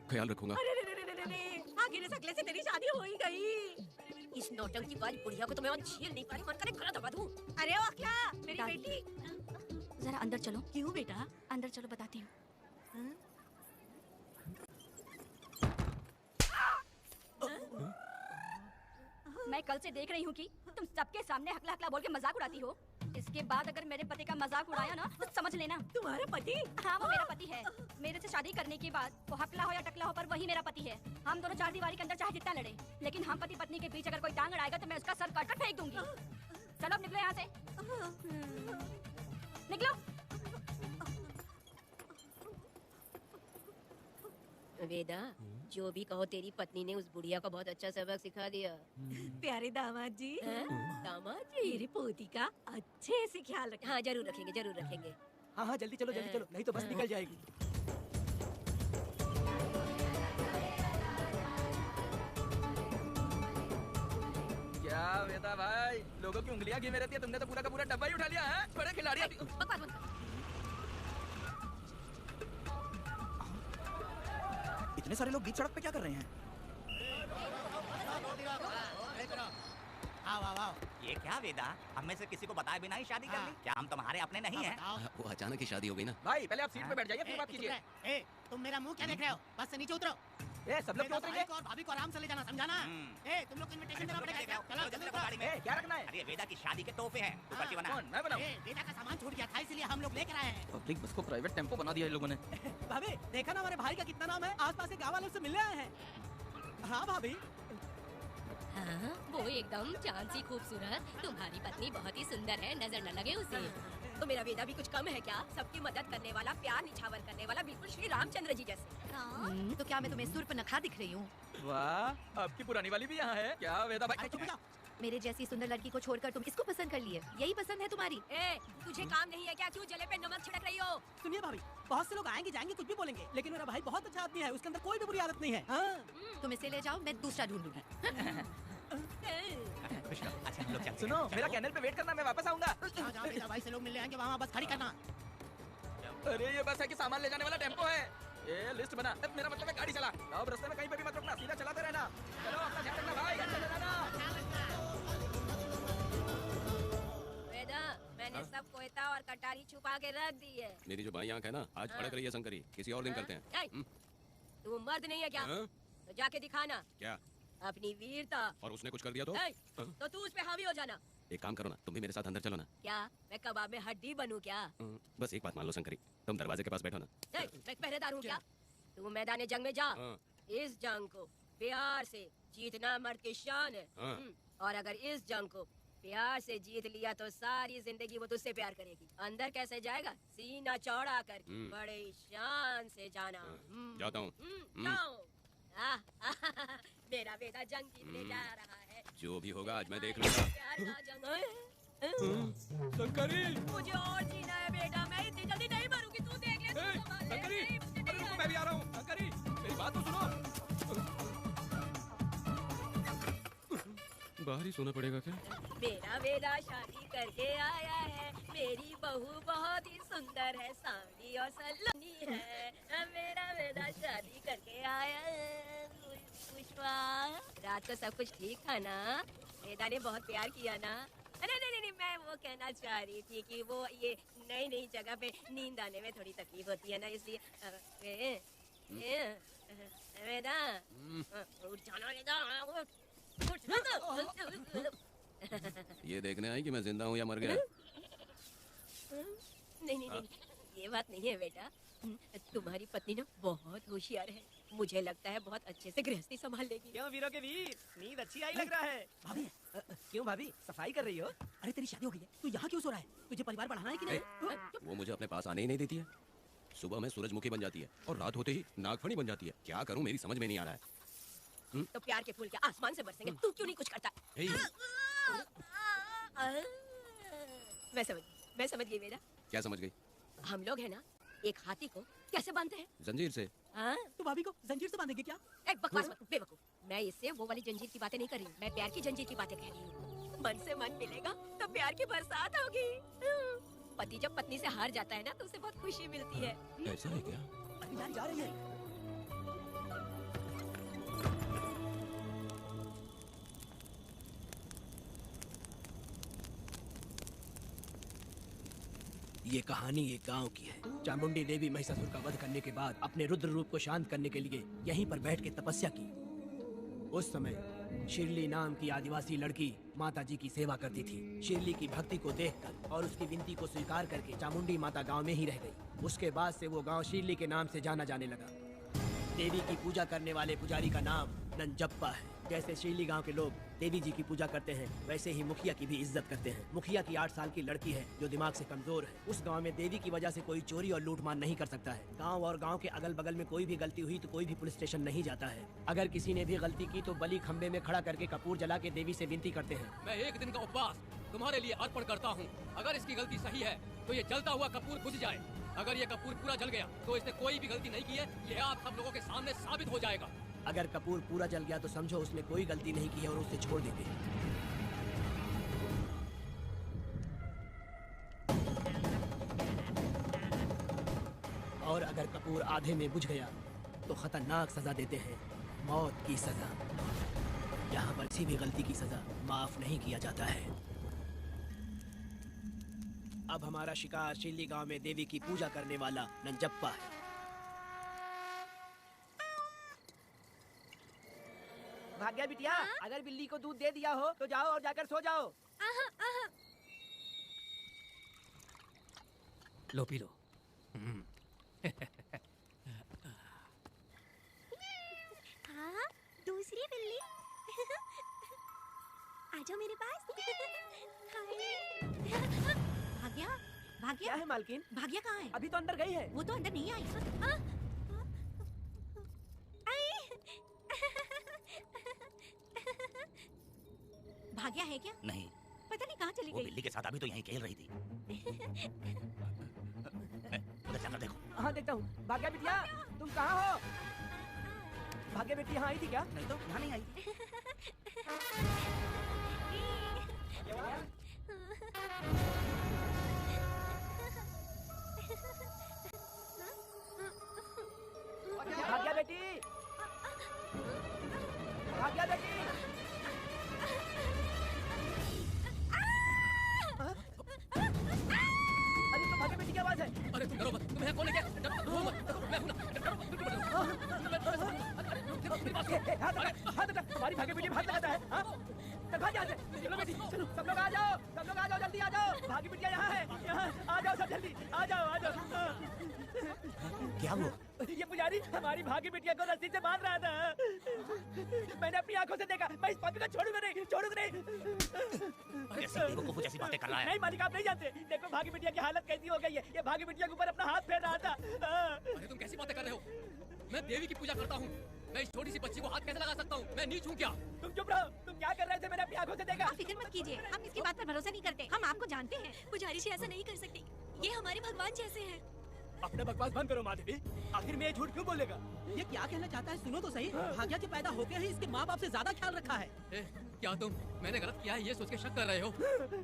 Speaker 3: ख्याल रखूंगा।
Speaker 1: अरे रे रे रे रे रे, आखिर इस अगले से तेरी शादी हो ही गई। इस नौटंकी वाली बुढ़िया को तो मैं झेल नहीं पा रही, मन करे गला दबा दूं। अरे वाह, क्या मेरी
Speaker 7: दादी।
Speaker 1: बेटी।
Speaker 7: जरा अंदर चलो।
Speaker 2: क्यों बेटा?
Speaker 7: अंदर चलो, बताती हूँ। मैं कल से देख रही हूँ कि तुम सबके सामने हकला हकला बोल के मजाक उड़ाती हो। इस
Speaker 10: इसके बाद अगर मेरे पति का मजाक उड़ाया ना तो समझ लेना।
Speaker 2: तुम्हारा पति?
Speaker 10: हाँ, वो मेरा पति है। मेरे से शादी करने के बाद वो हकला हो या टकला हो, पर वही मेरा पति है। हम दोनों चार दीवारी के अंदर चाहे जितना लड़े, लेकिन हम पति पत्नी के बीच अगर कोई टांग अड़ाएगा तो मैं उसका सर काट कर फेंक दूंगी। चलो अब निकलो यहाँ से, निकलो।
Speaker 1: वेदा, जो भी कहो, तेरी पत्नी ने उस बुढ़िया को बहुत अच्छा सबक सिखा दिया।
Speaker 2: प्यारे दामाद जी,
Speaker 1: दामाद जी,
Speaker 2: मेरी पोती का अच्छे से ख्याल रखना।
Speaker 1: हाँ जरूर रखेंगे, जरूर रखेंगे।
Speaker 8: हाँ हाँ जल्दी चलो नहीं तो बस निकल जाएगी।
Speaker 4: क्या वेदा भाई, लोगों की उंगलियां घी में रहती है, तुमने तो पूरा का पूरा डब्बा ही उठा लिया है। बड़े खिलाड़ी हैं।
Speaker 1: बकवास मत कर।
Speaker 4: इतने सारे लोग बीच सड़क पे क्या कर रहे हैं?
Speaker 5: ये क्या वेदा, हम में से किसी को बताए बिना ही शादी कर ली? क्या हम तुम्हारे अपने नहीं हैं?
Speaker 3: वो अचानक ही शादी हो गई ना।
Speaker 4: भाई पहले आप सीट पे बैठ जाइए, फिर बात कीजिए।
Speaker 6: ए, तुम मेरा मुंह क्या देख रहे हो? बस से नीचे उतरो।
Speaker 4: ए, सब लोग क्यों उतरेंगे?
Speaker 6: और भाभी को आराम से ले जाना, समझाना? ए, तुम लोग को इनविटेशन देना पड़ेगा। चलो जल्दी उतरो।
Speaker 5: गाड़ी में।
Speaker 4: ए, क्या रखना है?
Speaker 5: अरे वेदा की शादी के तोहफे हैं, तू पर्ची बना।
Speaker 4: कौन? मैं बनाऊं?
Speaker 6: ए, वेदा का सामान छूट गया था, इसलिए हम लोग लेकर आए हैं।
Speaker 4: पब्लिक बस को प्राइवेट टेम्पो बना दिया इन लोगों ने।
Speaker 8: भाभी देखा ना हमारे भाई का कितना नाम है, आसपास के गाँव वालों से मिलने आए हैं। हाँ भाभी,
Speaker 1: हाँ, वो एकदम चांद सी खूबसूरत। तुम्हारी पत्नी बहुत ही सुंदर है, नजर न लगे उसे। तो मेरा वेदा भी कुछ कम है क्या? सबकी मदद करने वाला, प्यार निछावर करने वाला, बिल्कुल श्री रामचंद्र जी जैसे।
Speaker 9: तो क्या मैं तुम्हें सूर्पनखा दिख रही हूँ?
Speaker 4: वाह, आपकी पुरानी वाली भी यहाँ है क्या वेदा भाई?
Speaker 8: चुप हो जाओ।
Speaker 9: मेरे जैसी सुंदर लड़की को छोड़कर तुम इसको पसंद कर लिए, यही पसंद है तुम्हारी?
Speaker 1: ए, तुझे काम नहीं है क्या? क्यों जले पे नमक छिड़क रही हो?
Speaker 8: सुनिए भाभी, बहुत से लोग आएंगे जाएंगे कुछ भी बोलेंगे, लेकिन मेरा भाई बहुत अच्छा आदमी है, उसके अंदर कोई भी बुरी आदत नहीं है। हाँ।
Speaker 9: तुम इसे ले जाओ, मैं दूसरा ढूंढूंगी।
Speaker 5: अच्छा हम लोग चलते हैं।
Speaker 4: सुनो, मेरा कैनल पे वेट करना, मैं वापस आऊंगा।
Speaker 6: जहाँ वेदा भाई से लोग मिलने आएंगे वहाँ बस खड़ी करना।
Speaker 4: अरे ये बस है कि सामान ले जाने वाला टेम्पो है। ये लिस्ट बना, मेरा मतलब है गाड़ी चला। अब रास्ते में कहीं पे भी मत रुकना, सीधा चलाते रहना। चलो अपना ध्यान रखना भाई, अच्छे से जाना।
Speaker 1: वेदा, मैंने सब कोयता और कटारी छुपा के रख दी है।
Speaker 3: मेरी जो बाई आंख है ना, आज भड़क रही है शंकरी। किसी और दिन करते हैं।
Speaker 1: ए, तू मर्द नहीं है क्या?
Speaker 3: हाँ?
Speaker 1: तो जाके दिखाना
Speaker 3: क्या?
Speaker 1: अपनी वीरता।
Speaker 3: और उसने कुछ कर दिया तो?
Speaker 1: ए, तो तू उस पे हावी हो जाना।
Speaker 3: एक काम करो ना, तुम भी मेरे साथ अंदर चलो ना।
Speaker 1: क्या मैं कबाब में हड्डी बनूं क्या?
Speaker 3: बस एक बात मान लो शंकरी, तुम दरवाजे के पास बैठो ना।
Speaker 1: ए, मैं पहरेदार हूँ क्या? तू मैदान जंग में जा।
Speaker 3: हाँ।
Speaker 1: इस जंग को प्यार से जीतना मर्द की शान है।
Speaker 3: हाँ।
Speaker 1: और अगर इस जंग को प्यार से जीत लिया तो सारी जिंदगी वो तुझसे प्यार करेगी। अंदर कैसे जाएगा? सीना चौड़ा कर, बड़े शान से जाना।
Speaker 3: जाता हूँ।
Speaker 1: जाओ। मेरा बेटा जंग जीतने जा रहा है।
Speaker 3: जो भी होगा आज मैं देख लूंगा।
Speaker 1: प्यार का जंग।
Speaker 4: शंकरी,
Speaker 1: मुझे और जीना है बेटा, मैं इतनी जल्दी नहीं मरूंगी। तू देख ले, तू संभाल ले।
Speaker 4: शंकरी,
Speaker 1: नहीं, मुझे
Speaker 4: अरे
Speaker 1: नहीं
Speaker 4: रुको,
Speaker 1: आना।
Speaker 4: मैं भी आ रहा हूँ। शंकरी, मेरी बात तो सुनो।
Speaker 3: बाहर ही सोना पड़ेगा क्या?
Speaker 1: मेरा वेदा शादी करके आया है। मेरी बहू बहुत ही सुंदर है, सांवली और सलोनी है। मेरा वेदा शादी करके आया है। पुष्पा, रात को सब कुछ ठीक था ना? वेदा ने बहुत प्यार किया ना? अरे नहीं, मैं वो कहना चाह रही थी कि वो ये नई जगह पे नींद आने में थोड़ी तकलीफ होती है ना, इसलिए वेदा उठ जाना। वेदा
Speaker 3: ये देखने आई कि मैं जिंदा हूँ या मर गया?
Speaker 1: नहीं, ये बात नहीं है बेटा। तुम्हारी पत्नी ना बहुत होशियार है। मुझे लगता है बहुत अच्छे से गृहस्थी संभाल लेगी।
Speaker 4: क्यों वीरों के वीर, नींद अच्छी आई लग रहा है।
Speaker 8: भाभी
Speaker 4: क्यों भाभी, सफाई कर रही हो?
Speaker 8: अरे तेरी शादी हो गई है, तू यहाँ क्यों सो रहा है? तुझे परिवार बढ़ाना है कि नहीं?
Speaker 3: वो मुझे अपने पास आने ही नहीं देती है। सुबह में सूरजमुखी बन जाती है और रात होते ही नागफनी बन जाती है। क्या करूँ, मेरी समझ में नहीं आ रहा है।
Speaker 1: तो प्यार के फूल क्या आसमान से बरसेंगे? तू क्यों नहीं कुछ करता? मैं समझ गई बेटा।
Speaker 3: क्या समझ गई?
Speaker 1: हम लोग है ना, एक हाथी को कैसे बांधते हैं?
Speaker 3: जंजीर से।
Speaker 1: हाँ?
Speaker 8: तू भाभी को जंजीर से बांधेगी क्या?
Speaker 1: एक बकवास मत, बेवकूफ। मैं इससे वो वाली जंजीर की बातें नहीं कर रही हूँ, मैं प्यार की जंजीर की बातें कह रही हूँ। मन से मन मिलेगा तो प्यार की बरसात होगी। पति जब पत्नी से हार जाता है ना, तो उसे बहुत खुशी मिलती है।
Speaker 3: ऐसा है क्या?
Speaker 8: अभी जा रही है। ये कहानी एक गांव की है। चामुंडी देवी महिषासुर का वध करने के बाद अपने रुद्र रूप को शांत करने के लिए यहीं पर बैठ के तपस्या की। उस समय शिरली नाम की आदिवासी लड़की माता जी की सेवा करती थी। शिरली की भक्ति को देखकर और उसकी विनती को स्वीकार करके चामुंडी माता गांव में ही रह गई। उसके बाद से वो गांव शिरली के नाम से जाना जाने लगा। देवी की पूजा करने वाले पुजारी का नाम नंजप्पा है। जैसे शिरली गांव के लोग देवी जी की पूजा करते हैं, वैसे ही मुखिया की भी इज्जत करते हैं। मुखिया की 8 साल की लड़की है जो दिमाग से कमजोर है। उस गांव में देवी की वजह से कोई चोरी और लूटमार नहीं कर सकता है। गांव और गांव के अगल बगल में कोई भी गलती हुई तो कोई भी पुलिस स्टेशन नहीं जाता है। अगर किसी ने भी गलती की तो बलि खंबे में खड़ा करके कपूर जला के देवी से विनती करते हैं।
Speaker 11: मैं 1 दिन का उपवास तुम्हारे लिए अर्पण करता हूँ। अगर इसकी गलती सही है तो ये जलता हुआ कपूर बुझ जाए। अगर ये कपूर पूरा जल गया तो इसने कोई भी गलती नहीं की है, ये आप सब लोगों के सामने साबित हो जाएगा।
Speaker 8: अगर कपूर पूरा जल गया तो समझो उसने कोई गलती नहीं की है और उसे छोड़ देंगे। और अगर कपूर आधे में बुझ गया तो खतरनाक सजा देते हैं, मौत की सजा। यहाँ पर किसी भी गलती की सजा माफ नहीं किया जाता है। अब हमारा शिकार शिरली गांव में देवी की पूजा करने वाला नंजप्पा है।
Speaker 6: भाग्या बिटिया, अगर बिल्ली को दूध दे दिया हो तो जाओ और जाकर सो जाओ।
Speaker 11: लो पी लो।
Speaker 7: हाँ, दूसरी बिल्ली। आजो मेरे पास। भाग्या, भाग्या।
Speaker 6: क्या है मालकिन?
Speaker 7: भाग्या कहाँ है?
Speaker 6: अभी तो अंदर गई है।
Speaker 7: वो तो अंदर नहीं आई। भाग्या है क्या?
Speaker 5: नहीं,
Speaker 7: पता नहीं कहाँ चली
Speaker 5: वो
Speaker 7: गई।
Speaker 5: बिल्ली के साथ अभी तो यहीं खेल रही थी। उधर जाकर देखो।
Speaker 6: हाँ देखता हूँ। भाग्या बिटिया, तुम कहाँ हो? भाग्या बेटी यहाँ आई थी क्या?
Speaker 5: नहीं तो यहाँ नहीं आई।
Speaker 6: भाग्या बेटी, भाग्या बेटी। अरे तो भाग्या बेटी की आवाज है।
Speaker 11: अरे तुम डरो मत, तुम्हें कौन लेके आया? डरो मत, मैं हूं ना।
Speaker 6: हाथ हटा, तुम्हारी भाग्य बेटी भाग लगाता है। हाँ? चल भाग यहाँ से। चलो बेटी, चलो सब लोग आ जाओ, सब लोग आ जाओ, जल्दी आ जाओ। भाग्य बिटिया यहाँ है, यहाँ आ जाओ सब जल्दी, आ जाओ, आ जाओ।
Speaker 5: क्या हुआ?
Speaker 6: ये पुजारी हमारी भाग्य बिटिया को रस्सी से बांध रहा था। मैंने अपनी आंखों से देखा। मैं इस पापी को छोड़ूंगा नहीं, छोड़ूंगा नहीं।
Speaker 5: कैसी बेवकूफ जैसी बातें कर रहा है?
Speaker 6: नहीं मालिक, आप नहीं जानते। देखो भाग्य बिटिया की हालत कैसी हो गई है। ये भाग्य बिटिया के ऊपर अपना हाथ फेर रहा था।
Speaker 11: अरे तुम कैसी बातें कर रहे हो? मैं देवी की पूजा करता हूँ। मैं इस छोटी सी बच्ची को हाथ कैसे लगा सकता हूँ? मैं नीच हूँ क्या?
Speaker 6: तुम चुप रहो। तुम क्या कर रहे थे? मैंने अपनी आंखों से देखा।
Speaker 7: आप फिक्र मत कीजिए, हम इसकी बात पर भरोसा नहीं करते। हम आपको जानते हैं।
Speaker 1: पुजारी जी ऐसा नहीं कर सकती, ये हमारे भगवान जैसे हैं।
Speaker 6: अपना बकवास बंद करो माधवी। आखिर में ये झूठ क्यों बोलेगा?
Speaker 12: ये क्या कहना चाहता है? सुनो तो सही। भाग्या के पैदा होते ही इसके माँ बाप से ज्यादा ख्याल रखा है।
Speaker 11: क्या तुम मैंने गलत किया है ये सोच के शक कर रहे हो?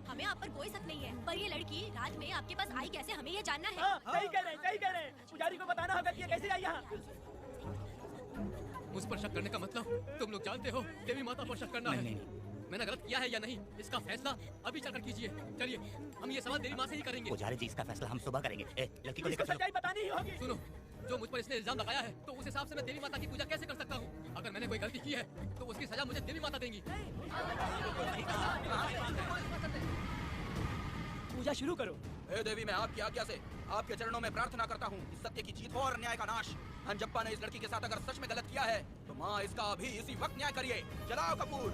Speaker 1: हमें आप पर कोई शक नहीं है, पर ये लड़की रात में आपके पास आई कैसे, हमें ये जानना है।
Speaker 6: हाँ, सही कह रहे हैं, सही कह रहे हैं। पुजारी को बताना होगा कि ये कैसे आई यहाँ।
Speaker 11: मुझ पर शक करने का मतलब तुम लोग जानते हो देवी माता पर शक करना है। मैंने गलत किया है या नहीं, इसका फैसला अभी चलकर कीजिए। चलिए, हम ये सवाल देवी माँ से ही करेंगे।
Speaker 5: पुजारी जी, इसका फैसला हम सुबह करेंगे। लड़की को लेकर
Speaker 6: सच्चाई बतानी ही होगी।
Speaker 11: सुनो, जो मुझ पर इसने इल्जाम लगाया है तो उस हिसाब से मैं देवी माता की पूजा कैसे कर सकता हूँ? अगर मैंने कोई गलती की है तो उसकी सजा मुझे देवी माता देंगी।
Speaker 6: पूजा शुरू करो।
Speaker 4: हे देवी, मैं आपकी आज्ञा से आपके चरणों में प्रार्थना करता हूँ कि सत्य की जीत हो और न्याय का नाश। नंजप्पा ने इस लड़की के साथ अगर सच में गलत किया है तो माँ इसका अभी इसी वक्त न्याय करिए। जलाओ कपूर।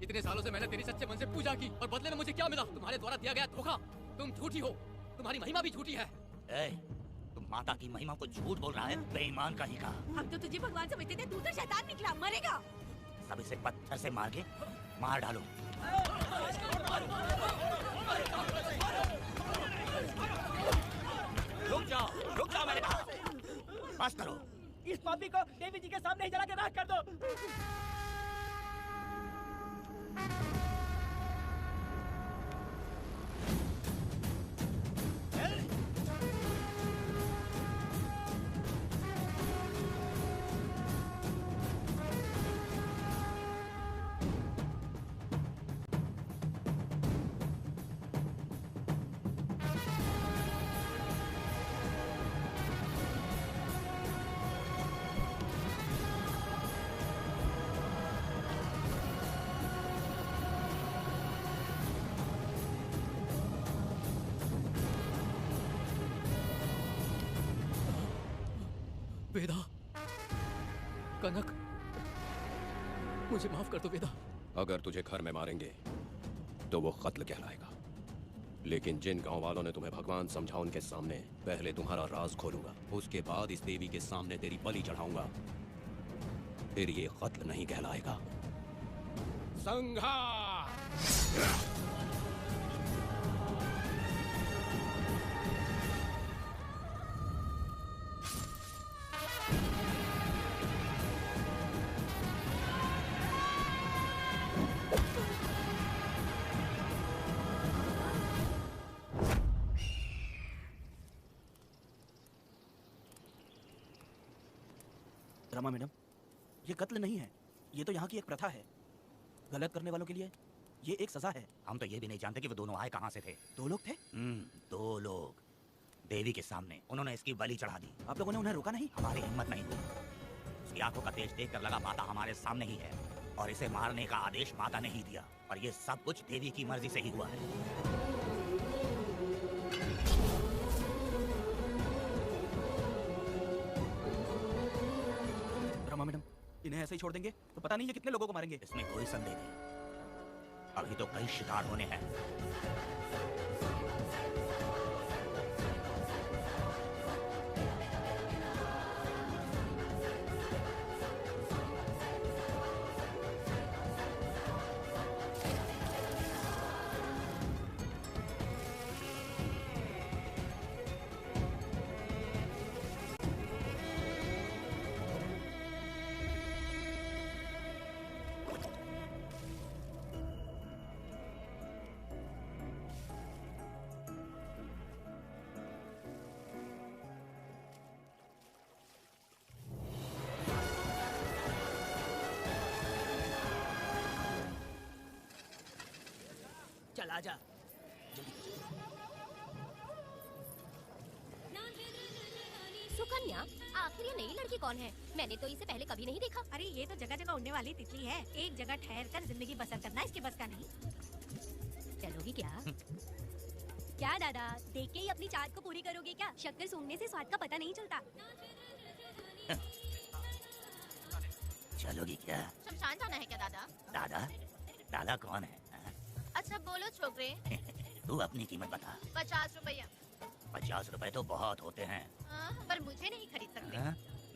Speaker 11: इतने सालों से मैंने तेरी सच्चे मन से पूजा की और बदले में मुझे क्या मिला? तुम्हारे द्वारा दिया गया धोखा। तुम झूठी हो, तुम्हारी महिमा भी झूठी है।
Speaker 5: तुम माता की महिमा को झूठ बोल रहा है, बेईमान का ही कहा।
Speaker 7: हम तो तुझे भगवान समझते थे, तू तो शैतान निकला, मरेगा।
Speaker 5: सब इसे पत्थर से मार के मार डालो। रुक जाओ मैंने कहा। बस करो।
Speaker 6: इस पापी को देवी जी के सामने ही जला के राख कर दो।
Speaker 11: वेदा, कनक, मुझे माफ कर दो वेदा।
Speaker 3: अगर तुझे घर में मारेंगे तो वो कत्ल कहलाएगा, लेकिन जिन गांव वालों ने तुम्हें भगवान समझा उनके सामने पहले तुम्हारा राज खोलूंगा, उसके बाद इस देवी के सामने तेरी बलि चढ़ाऊंगा, फिर ये कत्ल नहीं कहलाएगा। संहार!
Speaker 6: रमा मैडम, ये कत्ल नहीं है, ये तो यहाँ की एक प्रथा है। गलत करने वालों के लिए ये एक सजा है।
Speaker 5: हम तो ये भी नहीं जानते कि वो दोनों आए कहाँ से थे।
Speaker 6: 2 लोग थे?
Speaker 5: 2 लोग देवी के सामने, उन्होंने इसकी बलि चढ़ा दी।
Speaker 6: आप लोगों ने उन्हें रोका नहीं?
Speaker 5: हमारी हिम्मत नहीं हुई। उसकी आंखों का तेज देख कर लगा माता हमारे सामने ही है, और इसे मारने का आदेश माता ने ही दिया, और ये सब कुछ देवी की मर्जी से ही हुआ है।
Speaker 6: रमा मैडम, इन्हें ऐसे ही छोड़ देंगे तो पता नहीं ये कितने लोगों को मारेंगे।
Speaker 5: इसमें कोई संदेह नहीं, अभी तो कई शिकार होने हैं।
Speaker 12: चल आजा।
Speaker 1: सुकन्या, आखिर ये नई लड़की कौन है? मैंने तो इसे पहले कभी नहीं देखा।
Speaker 2: अरे ये तो जगह जगह उड़ने वाली तितली है, एक जगह ठहर कर जिंदगी बसर करना इसके बस का नहीं।
Speaker 1: चलोगी क्या?
Speaker 7: क्या दादा, देख के ही अपनी चाट को पूरी करोगे क्या? शक्कर सूंघने से स्वाद का पता नहीं चलता।
Speaker 5: चलोगी क्या?
Speaker 9: शमशान जाना है क्या दादा?
Speaker 5: दादा? दादा कौन है?
Speaker 9: अच्छा बोलो छोकरे।
Speaker 5: तू अपनी कीमत बता।
Speaker 9: 50 रुपया।
Speaker 5: 50 रुपए तो बहुत होते हैं।
Speaker 9: पर मुझे नहीं खरीद सकते।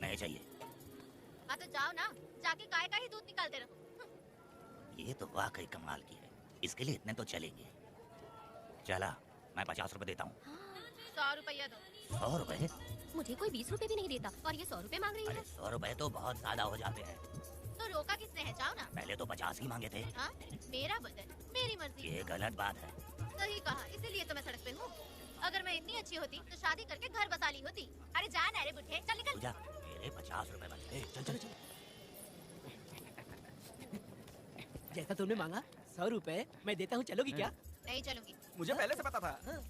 Speaker 5: नहीं चाहिए।
Speaker 9: हाँ तो जाओ ना, जाके गाय का ही दूध निकालते रहो।
Speaker 5: ये तो वाकई कमाल की है, इसके लिए इतने तो चलेंगे। चला, मैं 50 रुपए देता हूँ।
Speaker 9: 100 रुपया दो।
Speaker 5: 100 रुपए?
Speaker 1: मुझे कोई 20 रुपए भी नहीं देता, और ये 100 रुपए मांग रही है।
Speaker 5: अरे 100 रुपए तो बहुत ज्यादा हो जाते हैं।
Speaker 9: तो रोका किसने है? जाओ ना।
Speaker 5: पहले तो 50 ही मांगे थे।
Speaker 9: हाँ? मेरा बदन, मेरी मर्जी।
Speaker 5: ये गलत बात है।
Speaker 9: सही कहा, इसीलिए तो मैं सड़क पे हूँ। अगर मैं इतनी अच्छी होती तो शादी करके घर बसा ली होती। अरे जा ना रे बुढ़े, चल निकल।
Speaker 5: पूजा, मेरे 50 रुपए बच गए।
Speaker 6: चल चल चल।
Speaker 12: जैसा तुमने मांगा 100 रुपए मैं देता हूँ, चलोगी क्या?
Speaker 9: नहीं चलूंगी।
Speaker 6: मुझे पहले से पता था।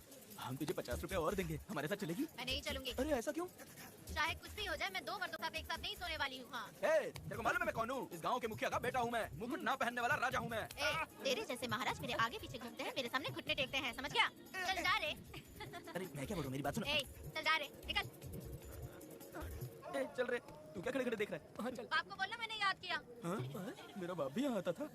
Speaker 6: हम तुझे 50 रुपए और देंगे, हमारे साथ चलेगी?
Speaker 9: मैं नहीं चलूंगी।
Speaker 6: अरे ऐसा क्यों?
Speaker 9: चाहे कुछ भी हो जाए, मैं 2 मर्दों के साथ एक साथ नहीं सोने वाली हूँ। हाँ।
Speaker 6: तेरे को मालूम है मैं कौन हूँ? इस गांव के मुखिया का बेटा हूँ मैं। मुकुट ना पहनने वाला राजा हूँ मैं।
Speaker 9: तेरे जैसे महाराज मेरे आगे पीछे घूमते हैं, मेरे सामने घुटने टेकते हैं, समझ गया? चल जा रे।
Speaker 6: अरे मैं क्या बोलूँ, मेरी बात सुन।
Speaker 9: चल जा रे, निकल।
Speaker 6: चल रे, तू क्या खड़े खड़े देख रहा है?
Speaker 9: बाप को बोलना मैंने याद किया।
Speaker 6: मेरा बाप भी यहाँ आता था।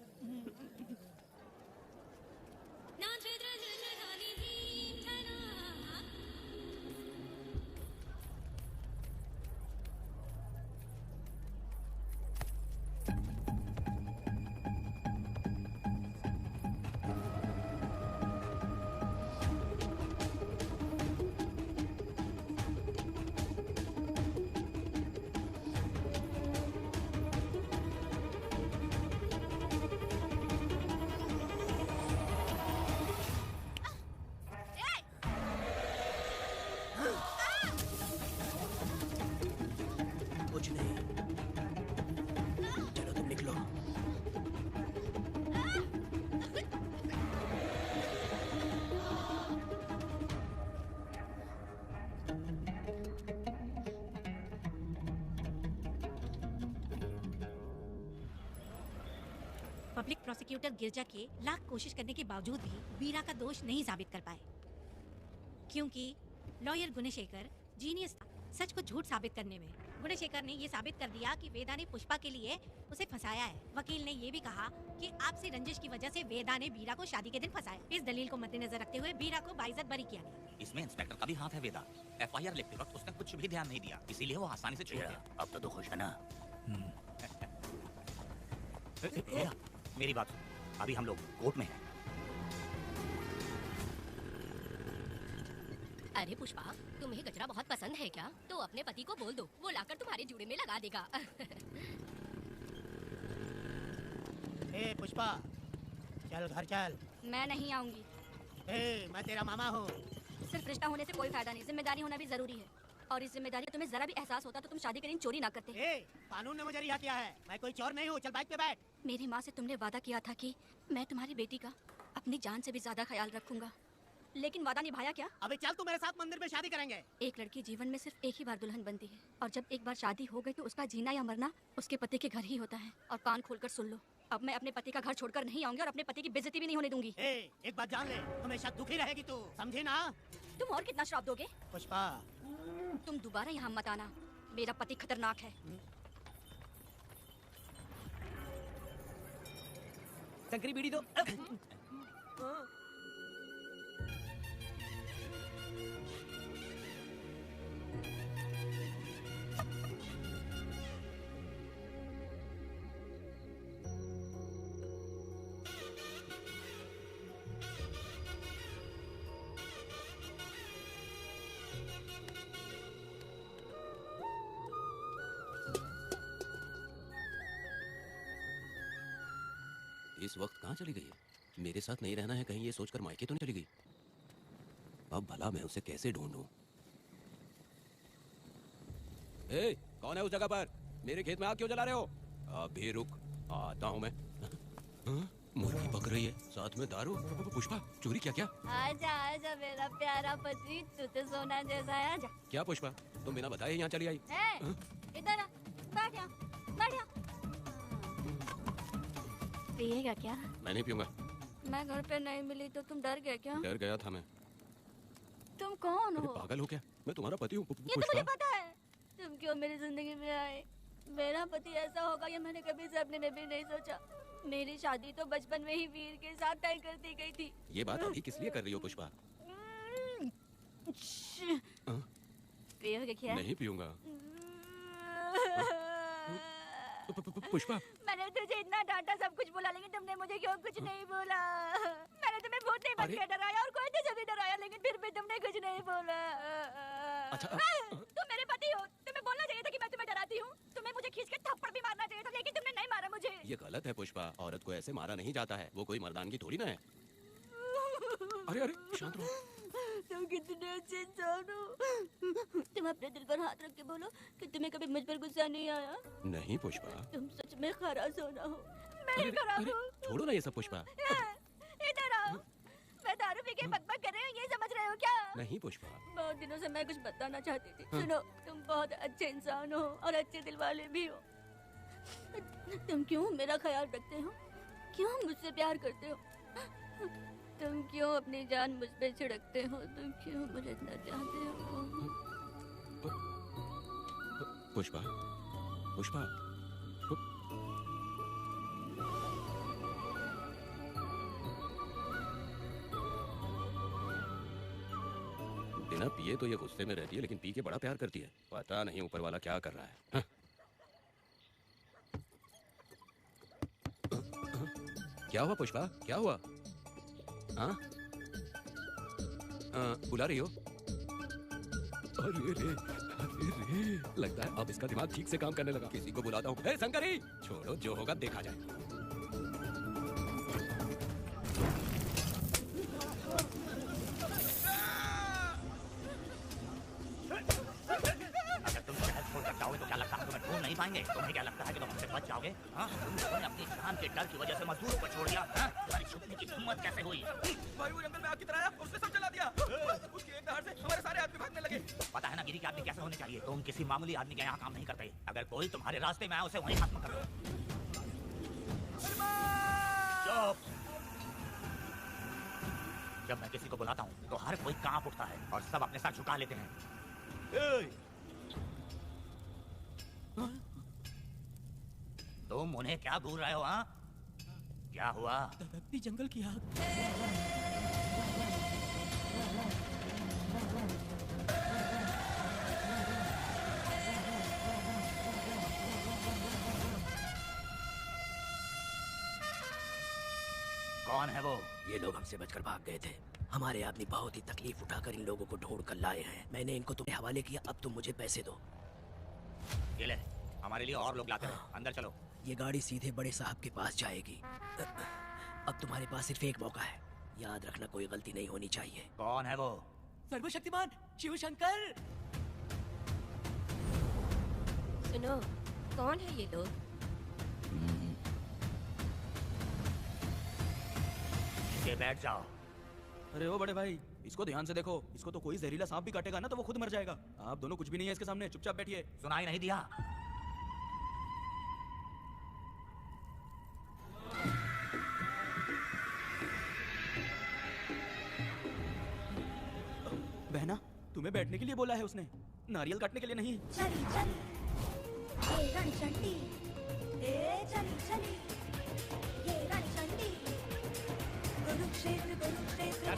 Speaker 6: कुछ नहीं, चलो तुम निकलो।
Speaker 2: पब्लिक प्रोसिक्यूटर गिरजा के लाख कोशिश करने के बावजूद भी वीरा का दोष नहीं साबित कर पाए, क्योंकि लॉयर गुणशेखर जीनियस था सच को झूठ साबित करने में। गुणशेखर ने ये साबित कर दिया कि वेदा ने पुष्पा के लिए उसे फंसाया है। वकील ने ये भी कहा कि आपसी रंजिश की वजह से वेदा ने बीरा को शादी के दिन फंसाया। इस दलील को मद्देनजर रखते हुए बीरा को बाइज्जत बरी किया गया।
Speaker 5: इसमें इंस्पेक्टर का भी हाथ है वेदा। एफआईआर लिखते वक्त उसने कुछ भी ध्यान नहीं दिया, इसीलिए वो आसानी से छूट गया। अब तो खुश है ना? वेदा, मेरी बात सुन, अभी हम लोग कोर्ट में हैं।
Speaker 1: अरे पुष्पा, तुम्हें गजरा बहुत पसंद है क्या? तो अपने पति को बोल दो, वो लाकर तुम्हारे जूड़े में लगा देगा।
Speaker 12: ए पुष्पा, चल घर चल।
Speaker 10: मैं नहीं आऊंगी।
Speaker 12: ए, मैं तेरा मामा हूँ।
Speaker 10: सिर्फ रिश्ता होने से कोई फायदा नहीं, जिम्मेदारी होना भी जरूरी है। और इस जिम्मेदारी का तुम्हें जरा भी एहसास होता तो तुम शादी के दिन चोरी ना करते।
Speaker 12: ए, कानून ने मुझे रिहा किया है, मैं कोई चोर नहीं हूँ। चल बाइक पे बैठ।
Speaker 10: मेरी माँ से तुमने वादा किया था कि मैं तुम्हारी बेटी का अपनी जान से भी ज्यादा ख्याल रखूंगा, लेकिन वादा निभाया क्या?
Speaker 12: अबे चल, तू मेरे साथ मंदिर में शादी करेंगे।
Speaker 10: एक लड़की जीवन में सिर्फ एक ही बार दुल्हन बनती है, और जब एक बार शादी हो गई तो उसका जीना या मरना उसके पति के घर ही होता है। और कान खोलकर सुन लो, अब मैं अपने पति का घर छोड़कर नहीं आऊंगी और अपने पति की बेइज्जती भी नहीं होने दूंगी।
Speaker 12: एक बात जान ले, हमेशा दुखी रहेगी तू, समझी ना?
Speaker 10: तुम और कितना श्राप दोगे?
Speaker 12: पुष्पा,
Speaker 10: तुम दोबारा यहाँ मत आना, मेरा पति खतरनाक है।
Speaker 6: शंकरी बीड़ी दो।
Speaker 3: इस वक्त कहाँ चली गई है? मेरे साथ नहीं रहना है कहीं ये सोचकर मायके तो नहीं चली गई? अब भला मैं उसे कैसे ढूंढूं? ए, कौन है उस जगह पर? मेरे खेत में आग क्यों जला रहे हो? अभी रुक, आता हूँ मैं। मुर्गी पक रही है, साथ में दारू। पुष्पा, चोरी क्या? क्या
Speaker 10: आजा आजा मेरा प्यारा पति, तू तो सोना जैसा है। आजा।
Speaker 3: क्या पुष्पा, तुम बिना बताए यहाँ चली आई?
Speaker 10: इधर आ, बैठ यहाँ, बैठ यहाँ। पिएगा क्या?
Speaker 3: मैं नहीं पीऊंगा।
Speaker 10: मैं घर पे नहीं मिली तो तुम डर गए क्या?
Speaker 3: डर गया था मैं।
Speaker 10: तुम कौन हो?
Speaker 3: पागल हो क्या? मैं तुम्हारा पति हूँ।
Speaker 10: ये तो मुझे पता है। तुम क्यों मेरी जिंदगी में आए? मेरा पति ऐसा होगा ये मैंने कभी सपने में भी नहीं सोचा। मेरी शादी तो बचपन में ही वीर के साथ तय कर दी गई थी।
Speaker 3: ये बात अभी किस लिए कर रही हो पुष्पा?
Speaker 10: पियोगे क्या?
Speaker 3: नहीं पीऊंगा। पुष्पा,
Speaker 10: मैंने तुझे इतना डांटा, सब कुछ बोला, लेकिन तुमने मुझे क्यों कुछ नहीं बोला? मैंने तुम्हें भूत नहीं बन के डराया और कोई तुझे भी डराया, लेकिन फिर भी तुमने कुछ नहीं बोला।
Speaker 3: अच्छा,
Speaker 10: तुम मेरे पति हो, तुम्हें बोलना चाहिए था कि मैं तुम्हें डराती हूँ। तुम्हें मुझे खींच के थप्पड़ भी मारना चाहिए था, लेकिन तुमने नहीं मारा मुझे।
Speaker 3: ये गलत है पुष्पा, औरत को ऐसे मारा नहीं जाता है, वो कोई मर्दानगी थोड़ी ना है। अरे अरे शांत रहो।
Speaker 10: तुम कितने अच्छे इंसान हो। तुम अपने दिल पर हाथ रख के बोलो कि तुम्हें कभी मुझ पर गुस्सा नहीं आया।
Speaker 3: नहीं पुष्पा,
Speaker 10: तुम सच में खरा सोना हो। मैं खराब हूँ।
Speaker 3: छोड़ो ना ये सब पुष्पा।
Speaker 10: इधर आओ। मैं दारू पी के बकबक कर रही हूँ, ये समझ रहे हो क्या?
Speaker 3: नहीं पुष्पा।
Speaker 10: बहुत दिनों से मैं कुछ बताना चाहती थी। सुनो, तुम बहुत अच्छे इंसान हो और अच्छे दिल वाले भी हो। तुम क्यों मेरा ख्याल रखते हो? क्यों मुझसे प्यार करते हो? तुम क्यों अपनी जान मुझ पे छिड़कते हो? तुम क्यों मुझे इतना चाहते हो?
Speaker 3: पुष्पा, पुष्पा, बिना पिए तो ये गुस्से में रहती है, लेकिन पी के बड़ा प्यार करती है। पता नहीं ऊपर वाला क्या कर रहा है। हाँ? क्या हुआ पुष्पा, क्या हुआ? हाँ? बुला रही हो? अरे रे, लगता है अब इसका दिमाग ठीक से काम करने लगा। किसी को बुलाता हूँ। हे शंकरी, छोड़ो, जो होगा देखा जाए।
Speaker 5: नहीं पाएंगे? तुम्हें क्या लगता है कि तुम हमसे बच जाओगे? हाँ? तुम लोगों ने अपनी जान के डर की वजह से मजदूरों को छोड़ दिया। हाँ? तुम्हारी छुपने की हिम्मत कैसे हुई?
Speaker 4: भाई वो जंगल में आग की तरह आया, उसने सब जला दिया। उसकी एक दहाड़ से हमारे सारे आदमी भागने लगे।
Speaker 5: पता है ना गिरी के आदमी कैसे होने चाहिए? तुम किसी मामूली आदमी के यहाँ काम नहीं करते। अगर कोई तुम्हारे रास्ते में आए उसे वहीं खत्म करो। चुप! जब मैं किसी को बुलाता हूँ तो हर कोई कांप उठता है और सब अपने सर झुका लेते हैं। तुम उन्हें क्या घूर रहे हो? हाँ, क्या हुआ?
Speaker 12: धधकती जंगल की आग।
Speaker 5: कौन है वो?
Speaker 8: ये लोग हमसे बचकर भाग गए थे। हमारे आदमी बहुत ही तकलीफ उठाकर इन लोगों को ढूंढ कर लाए हैं। मैंने इनको तुम्हें हवाले किया, अब तुम मुझे पैसे दो।
Speaker 5: ये ले, हमारे लिए और लोग लाते रहो। अंदर चलो।
Speaker 8: ये गाड़ी सीधे बड़े साहब के पास जाएगी। अब तुम्हारे पास सिर्फ एक मौका है, याद रखना कोई गलती नहीं होनी चाहिए।
Speaker 5: कौन है वो?
Speaker 12: सर्वशक्तिमान शिव शंकर।
Speaker 1: सुनो, कौन है ये लोग?
Speaker 5: बैठ जाओ।
Speaker 4: अरे ओ बड़े भाई, इसको ध्यान से देखो। इसको तो कोई जहरीला सांप भी काटेगा ना तो वो खुद मर जाएगा। आप दोनों कुछ भी नहीं है इसके सामने, चुपचाप बैठिए।
Speaker 5: सुनाई नहीं दिया?
Speaker 4: बहना, तुम्हें बैठने के लिए बोला है उसने, नारियल काटने के लिए नहीं।
Speaker 2: चली चली ये रणचंडी, चली चली ये रणचंडी। कुरुक्षेत्र कुरुक्षेत्र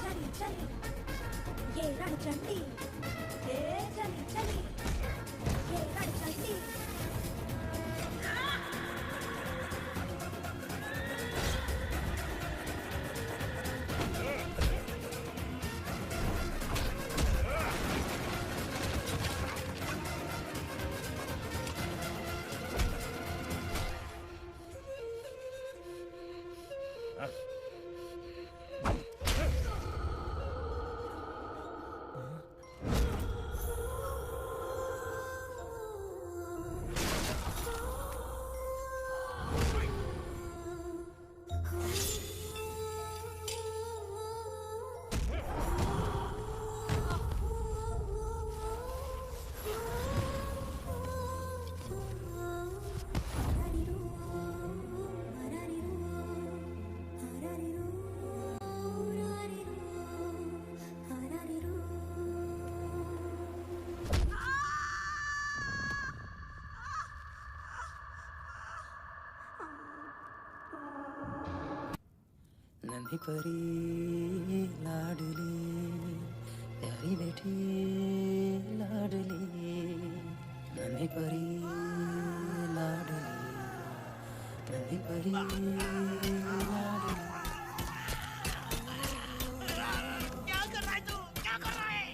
Speaker 2: चली चली ये रणचंडी, चली चली ये रणचंडी।
Speaker 8: नन्ही परी लाडली, प्यारी बेटी लाडली, नन्ही परी लाडली, नन्ही परी लाडली।
Speaker 6: क्या कर रहा है तू? क्या कर रहा है?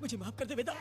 Speaker 12: मुझे माफ कर दे वेदा।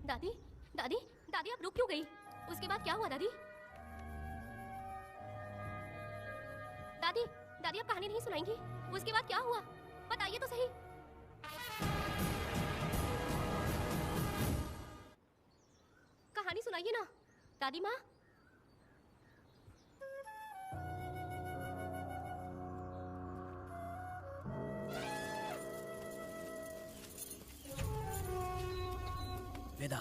Speaker 1: दादी, दादी, दादी आप रुक क्यों गई? उसके बाद क्या हुआ दादी? दादी, दादी आप कहानी नहीं सुनाएंगी? उसके बाद क्या हुआ? बताइए तो सही। कहानी सुनाइए ना, दादी माँ।
Speaker 8: वेदा,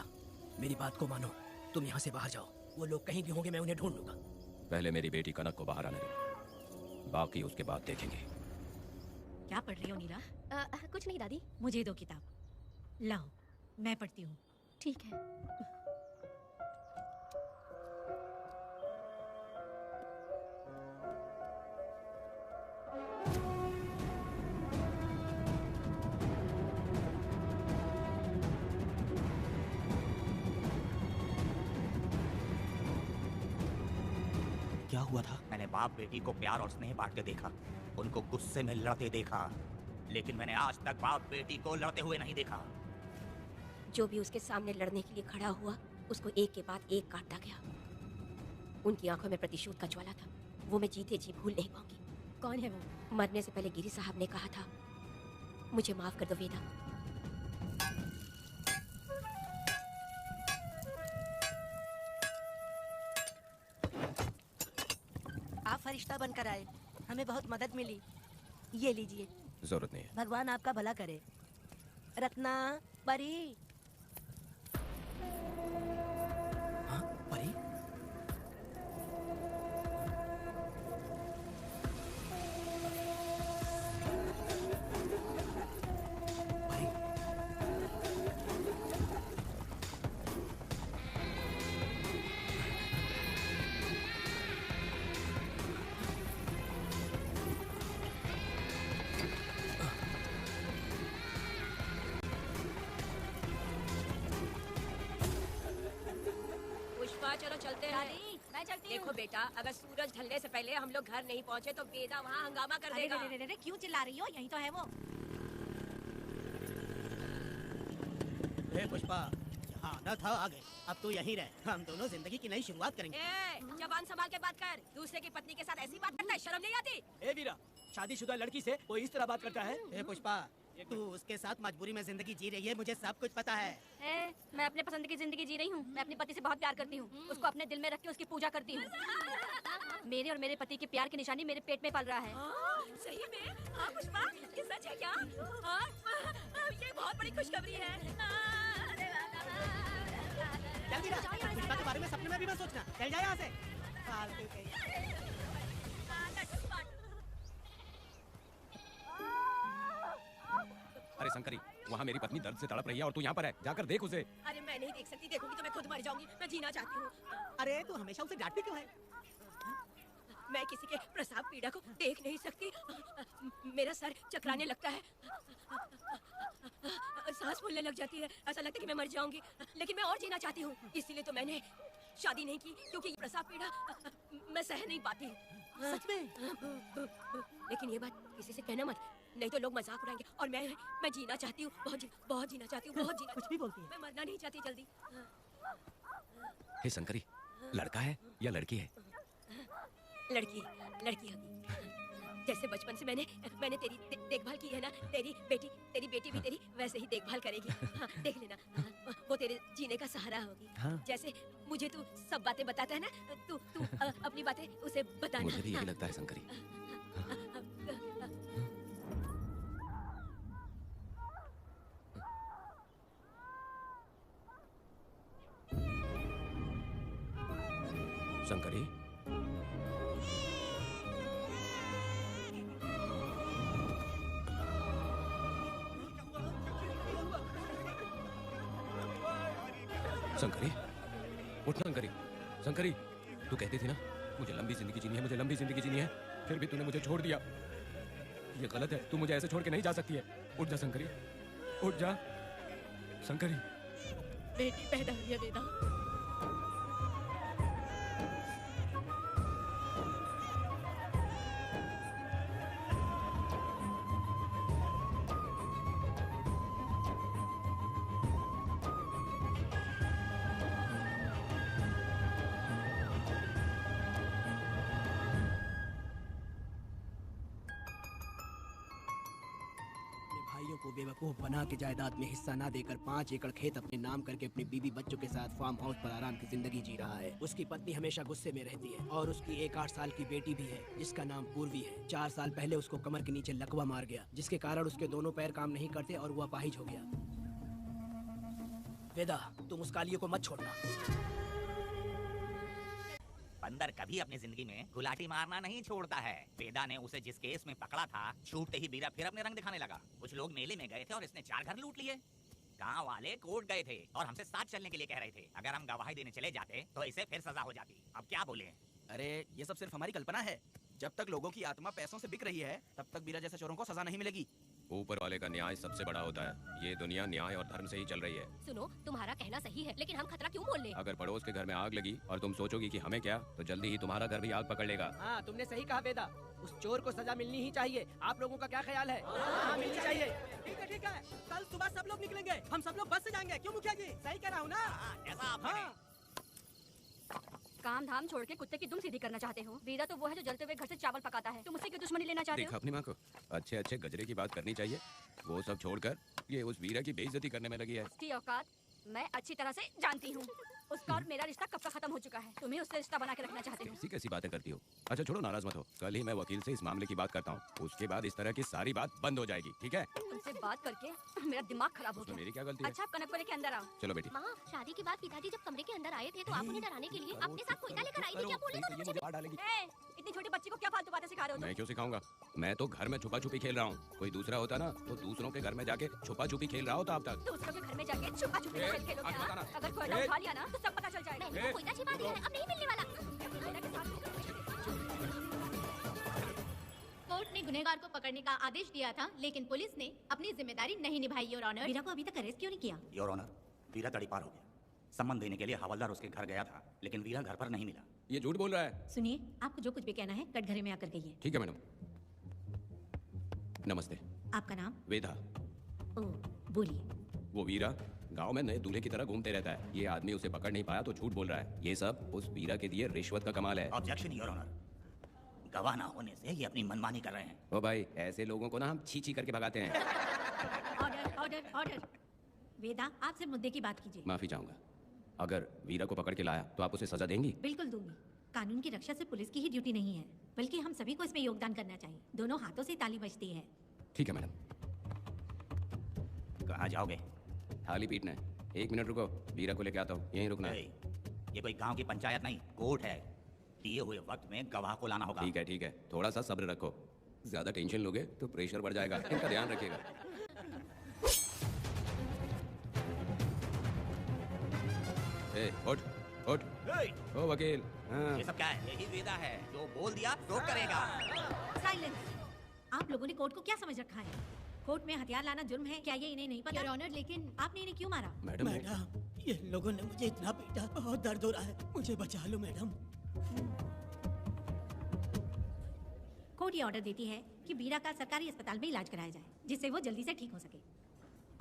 Speaker 8: मेरी बात को मानो। तुम यहाँ से बाहर जाओ। वो लोग कहीं भी होंगे, मैं उन्हें ढूंढ लूंगा।
Speaker 3: पहले मेरी बेटी कनक को बाहर आने दो, बाकी उसके बाद देखेंगे।
Speaker 7: क्या पढ़ रही हो नीला?
Speaker 1: कुछ नहीं दादी।
Speaker 2: मुझे दो किताब लाओ, मैं पढ़ती हूँ।
Speaker 1: ठीक है।
Speaker 8: क्या हुआ था?
Speaker 5: मैंने बाप बेटी को प्यार और स्नेह बांटते देखा, उनको गुस्से में लड़ते देखा, लेकिन मैंने आज तक बाप बेटी को लड़ते हुए नहीं देखा।
Speaker 1: जो भी उसके सामने लड़ने के लिए खड़ा हुआ, उसको एक के बाद एक काटता गया। उनकी आंखों में प्रतिशोध का ज्वाला था, वो मैं जीते जी भूल नहीं पाऊंगी।
Speaker 7: कौन है वो?
Speaker 1: मरने से पहले गिरी साहब ने कहा था, मुझे माफ कर दो वेदा।
Speaker 13: आप फरिश्ता बनकर आए, हमें बहुत मदद मिली। ये लीजिए।
Speaker 3: जरूरत नहीं है।
Speaker 13: भगवान आपका भला करे। रत्ना, परी।
Speaker 8: हाँ, परी?
Speaker 7: चलो चलते हैं।
Speaker 10: मैं चलती हूँ।
Speaker 7: देखो बेटा, अगर सूरज ढलने से पहले हम लोग घर नहीं पहुँचे तो वेदा वहाँ हंगामा कर देगा।
Speaker 2: अरे क्यों चिल्ला रही हो? यही तो है वो।
Speaker 12: पुष्पा, यहाँ आना था आ गए। अब तो यहीं रह, हम दोनों जिंदगी की नई शुरुआत करेंगे।
Speaker 7: जबान संभाल के बात कर। दूसरे की पत्नी के साथ ऐसी बात करता है, शर्म नहीं आती?
Speaker 6: ए वीरा, शादीशुदा लड़की से कोई इस तरह बात करता है?
Speaker 12: ए पुष्पा, तू उसके साथ मजबूरी में जिंदगी जी रही है, मुझे सब कुछ पता है।
Speaker 10: मैं अपने पसंद की जिंदगी जी रही हूँ। मैं अपने पति से बहुत प्यार करती हूँ, उसको अपने दिल में रख के उसकी पूजा करती हूँ। मेरे और मेरे पति के प्यार की निशानी मेरे पेट में पल रहा है।
Speaker 7: सही में? हाँ पुष्पा, ये सच है क्या? हाँ, ये बहुत बड़ी खुशखबरी है।
Speaker 12: चल वीरा, पुष्पा के बारे में सपने में भी मत सोचना। चल जा यहाँ से। फालतू के।
Speaker 3: अरे शंकरी, वहाँ मेरी पत्नी दर्द से तड़प रही है और तू यहाँ पर है। जाकर देख उसे।
Speaker 7: अरे मैं नहीं देख सकती, देखूंगी तो मैं खुद मर जाऊंगी। मैं जीना चाहती हूँ।
Speaker 12: अरे तू हमेशा उसे डांटती क्यों है?
Speaker 7: मैं किसी के प्रसाव पीड़ा को देख नहीं सकती। मेरा सर चकराने लगता है, सांस फूलने लग जाती है, ऐसा लगता है कि मैं मर जाऊंगी। लेकिन मैं और जीना चाहती हूँ, इसीलिए तो मैंने शादी नहीं की, क्योंकि ये प्रसाव पीड़ा मैं सह नहीं पाती।
Speaker 12: सच में?
Speaker 7: लेकिन ये बात किसी से कहना मत, नहीं तो लोग मजाक उड़ाएंगे। और मैं जीना चाहती हूँ, बहुत जीना चाहती हूँ, बहुत जीना।
Speaker 12: कुछ भी बोलती है।
Speaker 7: मैं मरना नहीं चाहती जल्दी।
Speaker 3: हे शंकरी, लड़का है या लड़की है?
Speaker 7: लड़की होगी। जैसे बचपन से मैंने तेरी देखभाल की है ना, तेरी बेटी भी तेरी वैसे ही देखभाल करेगी। हाँ, देख लेना, वो तेरे जीने का सहारा होगी।
Speaker 3: हाँ।
Speaker 7: जैसे मुझे तू सब बातें बताता है ना, तू अपनी बातें उसे बताना।
Speaker 3: मुझे भी यही लगता है शंकरी। शंकरी, शंकरी, उठना शंकरी। शंकरी, तू कहती थी ना मुझे लंबी जिंदगी जीनी है, मुझे लंबी जिंदगी जीनी है, फिर भी तूने मुझे छोड़ दिया। ये गलत है, तू मुझे ऐसे छोड़ के नहीं जा सकती है। उठ जा शंकरी, उठ जा शंकरी।
Speaker 7: बेटी पैदा हुई है वेदा।
Speaker 12: भाइयों को बेवकूफ बना के जायदाद में हिस्सा ना देकर 5 एकड़ खेत अपने नाम करके अपनी बीवी बच्चों के साथ फार्म हाउस पर आराम की जिंदगी जी रहा है। उसकी पत्नी हमेशा गुस्से में रहती है और उसकी एक 8 साल की बेटी भी है जिसका नाम पूर्वी है। 4 साल पहले उसको कमर के नीचे लकवा मार गया, जिसके कारण उसके दोनों पैर काम नहीं करते और वो अपाहिज हो गया। वेदा, तुम उस कालियों को मत छोड़ना।
Speaker 5: बंदर कभी अपनी जिंदगी में गुलाटी मारना नहीं छोड़ता है। वेदा ने उसे जिस केस में पकड़ा था, छूटते ही वीरा फिर अपने रंग दिखाने लगा। कुछ लोग मेले में गए थे और इसने 4 घर लूट लिए। गांव वाले कोर्ट गए थे और हमसे साथ चलने के लिए कह रहे थे। अगर हम गवाही देने चले जाते तो इसे फिर सजा हो जाती। अब क्या बोले?
Speaker 4: अरे ये सब सिर्फ हमारी कल्पना है। जब तक लोगों की आत्मा पैसों से बिक रही है, तब तक वीरा जैसे चोरों को सजा नहीं मिलेगी।
Speaker 3: ऊपर वाले का न्याय सबसे बड़ा होता है। ये दुनिया न्याय और धर्म से ही चल रही है।
Speaker 1: सुनो, तुम्हारा कहना सही है, लेकिन हम खतरा क्यों मोल ले?
Speaker 3: अगर पड़ोस के घर में आग लगी और तुम सोचोगी कि हमें क्या, तो जल्दी ही तुम्हारा घर भी आग पकड़ लेगा।
Speaker 12: हाँ, तुमने सही कहा वेदा। उस चोर को सजा मिलनी ही चाहिए। आप लोगों का क्या ख्याल है? हाँ, मिलनी चाहिए।
Speaker 8: ठीक है, ठीक है। कल सुबह सब लोग निकलेंगे। हम सब लोग बस से जाएंगे। क्यों मुखिया जी? सही कह रहा हूँ ना?
Speaker 5: जैसा आप
Speaker 8: हाँ।
Speaker 10: काम धाम छोड़ के कुत्ते की दुम सीधी करना चाहते हो। वीरा तो वो है जो जलते हुए घर से चावल पकाता है। तुम उससे क्यों दुश्मनी लेना चाहते
Speaker 3: देखा
Speaker 10: हो?
Speaker 3: अपनी माँ को, अच्छे अच्छे गजरे की बात करनी चाहिए। वो सब छोड़कर ये उस वीरा की बेइज्जती करने में लगी है।
Speaker 10: उसकी औकात मैं अच्छी तरह से जानती हूँ। उसका और मेरा रिश्ता कब का खत्म हो चुका है। तुम्हें उससे रिश्ता बना के रखना चाहते हो।
Speaker 3: कैसी कैसी बातें करती हो। अच्छा छोड़ो, नाराज मत हो। कल ही मैं वकील से इस मामले की बात करता हूँ। उसके बाद इस तरह की सारी बात बंद हो जाएगी, ठीक है?
Speaker 10: तुमसे बात करके मेरा दिमाग खराब हो
Speaker 3: उसमें
Speaker 10: गया।
Speaker 3: मेरी क्या गलती है?
Speaker 10: अच्छा, आप कनक को लेके अंदर आओ।
Speaker 3: चलो बेटी।
Speaker 1: माँ, शादी के बाद पिताजी जब कमरे के अंदर आए थे तो आप उन्हें डराने के लिए अपने साथ कोयता लेकर आई थी। क्या बोले तो मुझे?
Speaker 3: डालेगी।
Speaker 10: ए, इतनी छोटी बच्ची को क्या फालतू बातें सिखा रहे हो तुम?
Speaker 3: मैं क्यों सिखाऊंगा? मैं तो घर में छुपा छुपी खेल रहा हूँ। कोई दूसरा होता ना तो दूसरों के घर में जाके छुपा छुपी खेल रहा होता अब तक।
Speaker 10: दूसरों के घर में जाके छुपा छुपी
Speaker 3: ए,
Speaker 10: खेल खेलोगे
Speaker 3: आज
Speaker 10: हाँ?
Speaker 3: बताना।
Speaker 10: अगर कोयला
Speaker 3: ए,
Speaker 10: उठा लिया ना तो सब पता चल जाएगा।
Speaker 1: मैंने तो कोयता छिपा दिया है, अब नहीं मिलने वाला।
Speaker 9: कोर्ट ने गुनहगार को पकड़ने का आदेश दिया था, लेकिन पुलिस ने अपनी जिम्मेदारी नहीं निभाई, योर ऑनर।
Speaker 2: वीरा को अभी तक अरेस्ट क्यों नहीं किया?
Speaker 5: योर ऑनर, वीरा तड़ी पार हो गया। सम्मन देने के लिए हवलदार उसके घर गया था, लेकिन वीरा घर पर नहीं मिला।
Speaker 3: ये झूठ बोल रहा है।
Speaker 2: सुनिए, आपको जो कुछ भी कहना है कटघरे में आकर कहिए।
Speaker 3: ठीक है मैडम। नमस्ते।
Speaker 2: आपका नाम?
Speaker 3: वेदा।
Speaker 2: ओह, बोलिए।
Speaker 3: वो वीरा गांव में नए दूल्हे की तरह घूमते रहता है। ये आदमी उसे पकड़ नहीं पाया तो झूठ बोल रहा है। ये सब उस वीरा के दिए रिश्वत का कमाल है।
Speaker 5: ऑब्जेक्शन योर ऑनर, गवाह ना होने से ये अपनी मनमानी कर रहे हैं।
Speaker 3: ओ भाई, ऐसे लोगों को ना हम छी छी करके भगाते हैं।
Speaker 2: Order, order, order. वेदा, आपसे मुद्दे की बात कीजिए।
Speaker 3: माफी चाहूंगा। अगर वीरा को पकड़ के लाया तो आप उसे सजा देंगी?
Speaker 2: बिल्कुल दूंगी। कानून की रक्षा सिर्फ पुलिस की ही ड्यूटी नहीं है, बल्कि हम सभी को इसमें योगदान करना चाहिए। दोनों हाथों से ताली बजती है।
Speaker 3: ठीक है मैडम।
Speaker 5: कहाँ जाओगे?
Speaker 3: थाली पीटना है। 1 मिनट रुको, वीरा को लेके आता हूँ। यहीं रुकना है।
Speaker 5: ये कोई गांव की पंचायत नहीं, कोर्ट है। दिए हुए वक्त में गवाह को लाना होगा।
Speaker 3: ठीक है ठीक है, थोड़ा सा सब्र रखो। ज्यादा टेंशन लोगे तो प्रेशर बढ़ जाएगा। इनका ध्यान रखिएगा। ए, उठ उठ। ओ वकील। हाँ।
Speaker 5: ये सब क्या है? यही वेदा है, जो बोल दिया तो करेगा।
Speaker 2: साइलेंस। आप लोगों ने कोर्ट को क्या समझ रखा है? कोर्ट में हथियार लाना जुर्म है, क्या ये इन्हें नहीं पता?
Speaker 9: योर ऑनर, लेकिन
Speaker 2: आपने इन्हें क्यों मारा?
Speaker 3: मैडम
Speaker 8: ये लोगों ने मुझे इतना पीटा, बहुत दर्द हो रहा है। मुझे बचा लो मैडम।
Speaker 2: कोर्ट ये ऑर्डर देती है कि वीरा का सरकारी अस्पताल में इलाज कराया जाए, जिससे वो जल्दी से ठीक हो सके।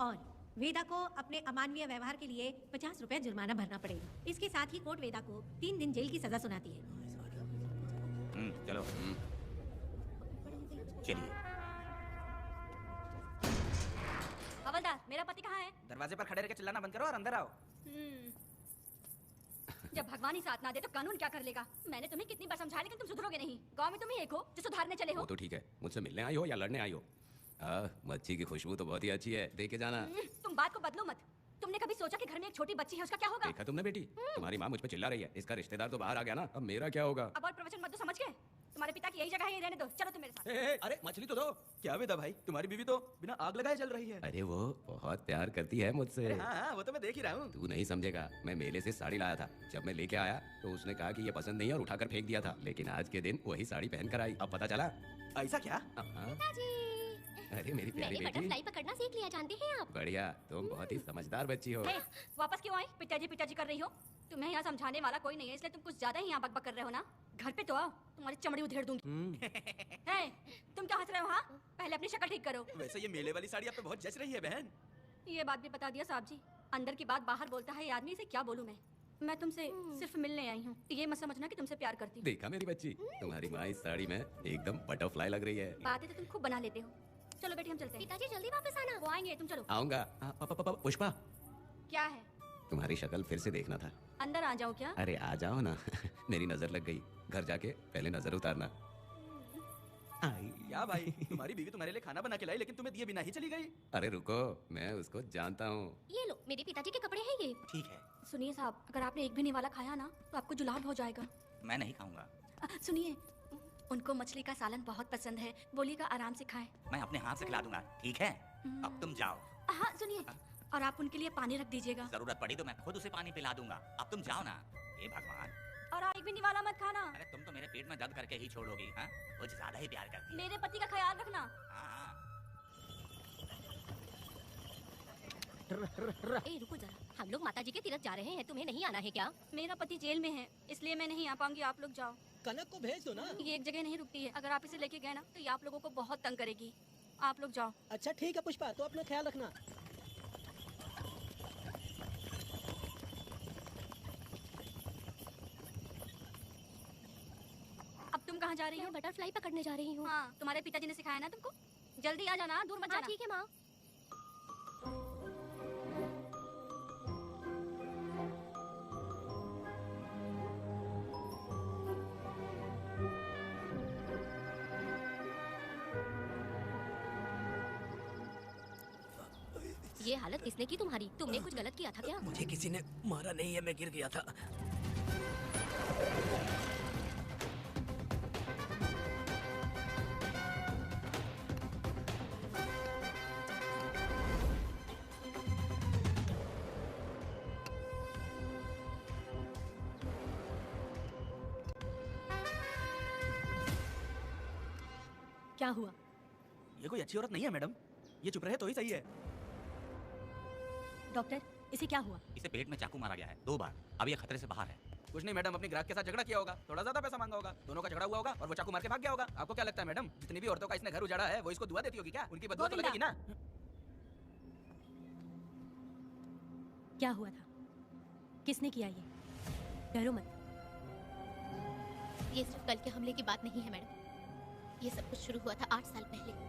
Speaker 2: और वेदा को अपने अमानवीय व्यवहार के लिए 50 रुपए जुर्माना भरना पड़ेगा। इसके साथ ही कोर्ट वेदा को 3 दिन जेल की सजा सुनाती है।
Speaker 5: चलो चलिए।
Speaker 10: हवलदार, मेरा पति कहाँ है?
Speaker 4: दरवाजे पर खड़े रह के चिल्लाना बंद करो और अंदर आओ।
Speaker 10: जब भगवान ही साथ ना दे तो कानून क्या कर लेगा? मैंने तुम्हें कितनी बार समझाया, लेकिन तुम सुधरोगे नहीं। गांव में तुम ही एक हो जो सुधारने चले हो।
Speaker 3: वो तो ठीक है, मुझसे मिलने आई हो या लड़ने आई हो। मच्छी की खुशबू तो बहुत ही अच्छी है, देखे जाना।
Speaker 10: तुम बात को बदलो मत। तुमने कभी सोचा कि घर में एक छोटी बच्ची है, उसका क्या होगा?
Speaker 3: देखा तुमने बेटी, तुम्हारी माँ मुझ पे चिल्ला रही है। इसका रिश्तेदार तो बाहर आ गया ना, अब मेरा क्या होगा?
Speaker 10: अब और प्रवचन मत दो, समझ गए? तुम्हारे पिता की यही जगह है, ये रहने दो। चलो तुम मेरे साथ।
Speaker 4: अरे मछली तो दो। क्या वेदा भाई, तुम्हारी बीवी तो बिना आग लगाए जल रही है।
Speaker 3: अरे वो बहुत प्यार करती है मुझसे।
Speaker 4: हाँ, वो तो मैं देख ही रहा हूँ।
Speaker 3: तू नहीं समझेगा। मैं मेले से साड़ी लाया था। जब मैं लेके आया तो उसने कहा कि ये पसंद नहीं है और उठाकर फेंक दिया था। लेकिन आज के दिन वही साड़ी पहन कर आई। अब पता चला।
Speaker 4: ऐसा क्या?
Speaker 3: अरे मेरी प्यारी
Speaker 1: मैंने
Speaker 3: बेटी।
Speaker 1: बटरफ्लाई पकड़ना सीख लिया, जानते हैं आप?
Speaker 3: बढ़िया, तुम बहुत ही समझदार बच्ची हो।
Speaker 10: हे, वापस क्यों आई? पिताजी कर रही हो। तुम्हें यहाँ समझाने वाला कोई नहीं है, इसलिए तुम कुछ ज्यादा ही यहाँ बकबक कर रहे हो ना। घर पे तो आओ, तुम्हारी चमड़ी उधेड़ दूंगी। हे, तुम क्या हंस रहे हो? हाँ, पहले अपनी शक्ल ठीक करो।
Speaker 4: वैसे ये मेले वाली साड़ी आप पे बहुत जच रही है बहन।
Speaker 10: ये बात भी बता दिया साहब जी। अंदर की बात बाहर बोलता है ये आदमी, इसे क्या बोलूं मैं तुमसे सिर्फ मिलने आई हूँ। ये मत समझना कि तुमसे प्यार करती हूँ।
Speaker 3: देखा मेरी बच्ची, तुम्हारी माँ इस साड़ी में एकदम बटरफ्लाई लग रही है।
Speaker 10: बातें तो तुम खूब बना लेते हो। चलो बेटी हम चलते हैं।
Speaker 1: पिताजी जल्दी वापस आना।
Speaker 10: वो आएंगे, तुम चलो।
Speaker 3: आऊंगा। पुष्पा,
Speaker 10: क्या है?
Speaker 3: तुम्हारी शक्ल फिर से देखना था।
Speaker 10: अंदर आ जाओ क्या?
Speaker 3: अरे आ जाओ ना। मेरी नजर लग गई। घर जाके पहले नजर उतारना।
Speaker 4: क्या भाई, तुम्हारी बीवी तुम्हारे लिए खाना बना के लाई, लेकिन तुम्हें दिए बिना ही चली गई।
Speaker 3: अरे रुको, मैं उसको जानता हूँ।
Speaker 1: ये लो, मेरे पिताजी के कपड़े हैं ये।
Speaker 5: ठीक है,
Speaker 10: सुनिए साहब, अगर आपने एक भी निवाला खाया ना तो आपको जुलाब हो जाएगा।
Speaker 5: मैं नहीं खाऊंगा।
Speaker 10: सुनिए, उनको मछली का सालन बहुत पसंद है, बोलिएगा आराम से खाएं।
Speaker 5: मैं अपने हाथ से खिला दूंगा, ठीक है? अब तुम जाओ।
Speaker 10: हाँ सुनिए, और आप उनके लिए पानी रख दीजिएगा।
Speaker 5: जरूरत पड़ी तो मैं खुद उसे पानी पिला दूंगा। अब तुम जाओ ना। हे भगवान।
Speaker 10: और एक भी निवाला मत खाना।
Speaker 5: अरे तुम तो मेरे पेट में दर्द करके ही छोड़ोगी, हाँ? कुछ ज्यादा ही प्यार करती है।
Speaker 10: मेरे पति का ख्याल रखना।
Speaker 1: ए रुको जरा, हम लोग माताजी के तीर्थ जा रहे हैं, तुम्हें नहीं आना है क्या?
Speaker 10: मेरा पति जेल में है, इसलिए मैं नहीं आ पाऊंगी। आप लोग जाओ।
Speaker 8: कनक को भेज दो ना।
Speaker 10: ये एक जगह नहीं रुकती है, अगर आप इसे लेके गए ना तो ये आप लोगों को बहुत तंग करेगी। आप लोग जाओ।
Speaker 8: अच्छा ठीक है पुष्पा, तो अपना ख्याल रखना।
Speaker 10: अब तुम कहाँ जा रही हो?
Speaker 1: बटरफ्लाई पकड़ने जा रही हूँ।
Speaker 10: हाँ, तुम्हारे पिताजी ने सिखाया ना तुमको। जल्दी आ जाना, दूर मत जाना।
Speaker 1: ठीक है माँ। ये हालत किसने की तुम्हारी? तुमने कुछ गलत किया था क्या?
Speaker 12: मुझे किसी ने मारा नहीं है, मैं गिर गया था।
Speaker 1: क्या हुआ?
Speaker 4: ये कोई अच्छी औरत नहीं है मैडम, ये चुप रहे तो ही सही है।
Speaker 1: डॉक्टर, इसे क्या हुआ?
Speaker 5: इसे पेट में चाकू मारा गया है 2 बार। अब ये खतरे से बाहर है।
Speaker 4: कुछ नहीं मैडम, अपने ग्राहक के साथ झगड़ा किया होगा, थोड़ा ज्यादा पैसा मांगा होगा, दोनों का झगड़ा हुआ होगा और वो चाकू मार के भाग गया होगा। आपको क्या लगता है मैडम, जितनी भी औरतों का इसने घर उजाड़ा है वो इसको दुआ देती होगी क्या? उनकी बददुआ तो लगेगी ना।
Speaker 1: क्या हुआ था? किसने किया ये? डरो मत।
Speaker 9: ये सिर्फ कल के हमले की बात नहीं है मैडम, ये सब कुछ शुरू हुआ था 8 साल पहले।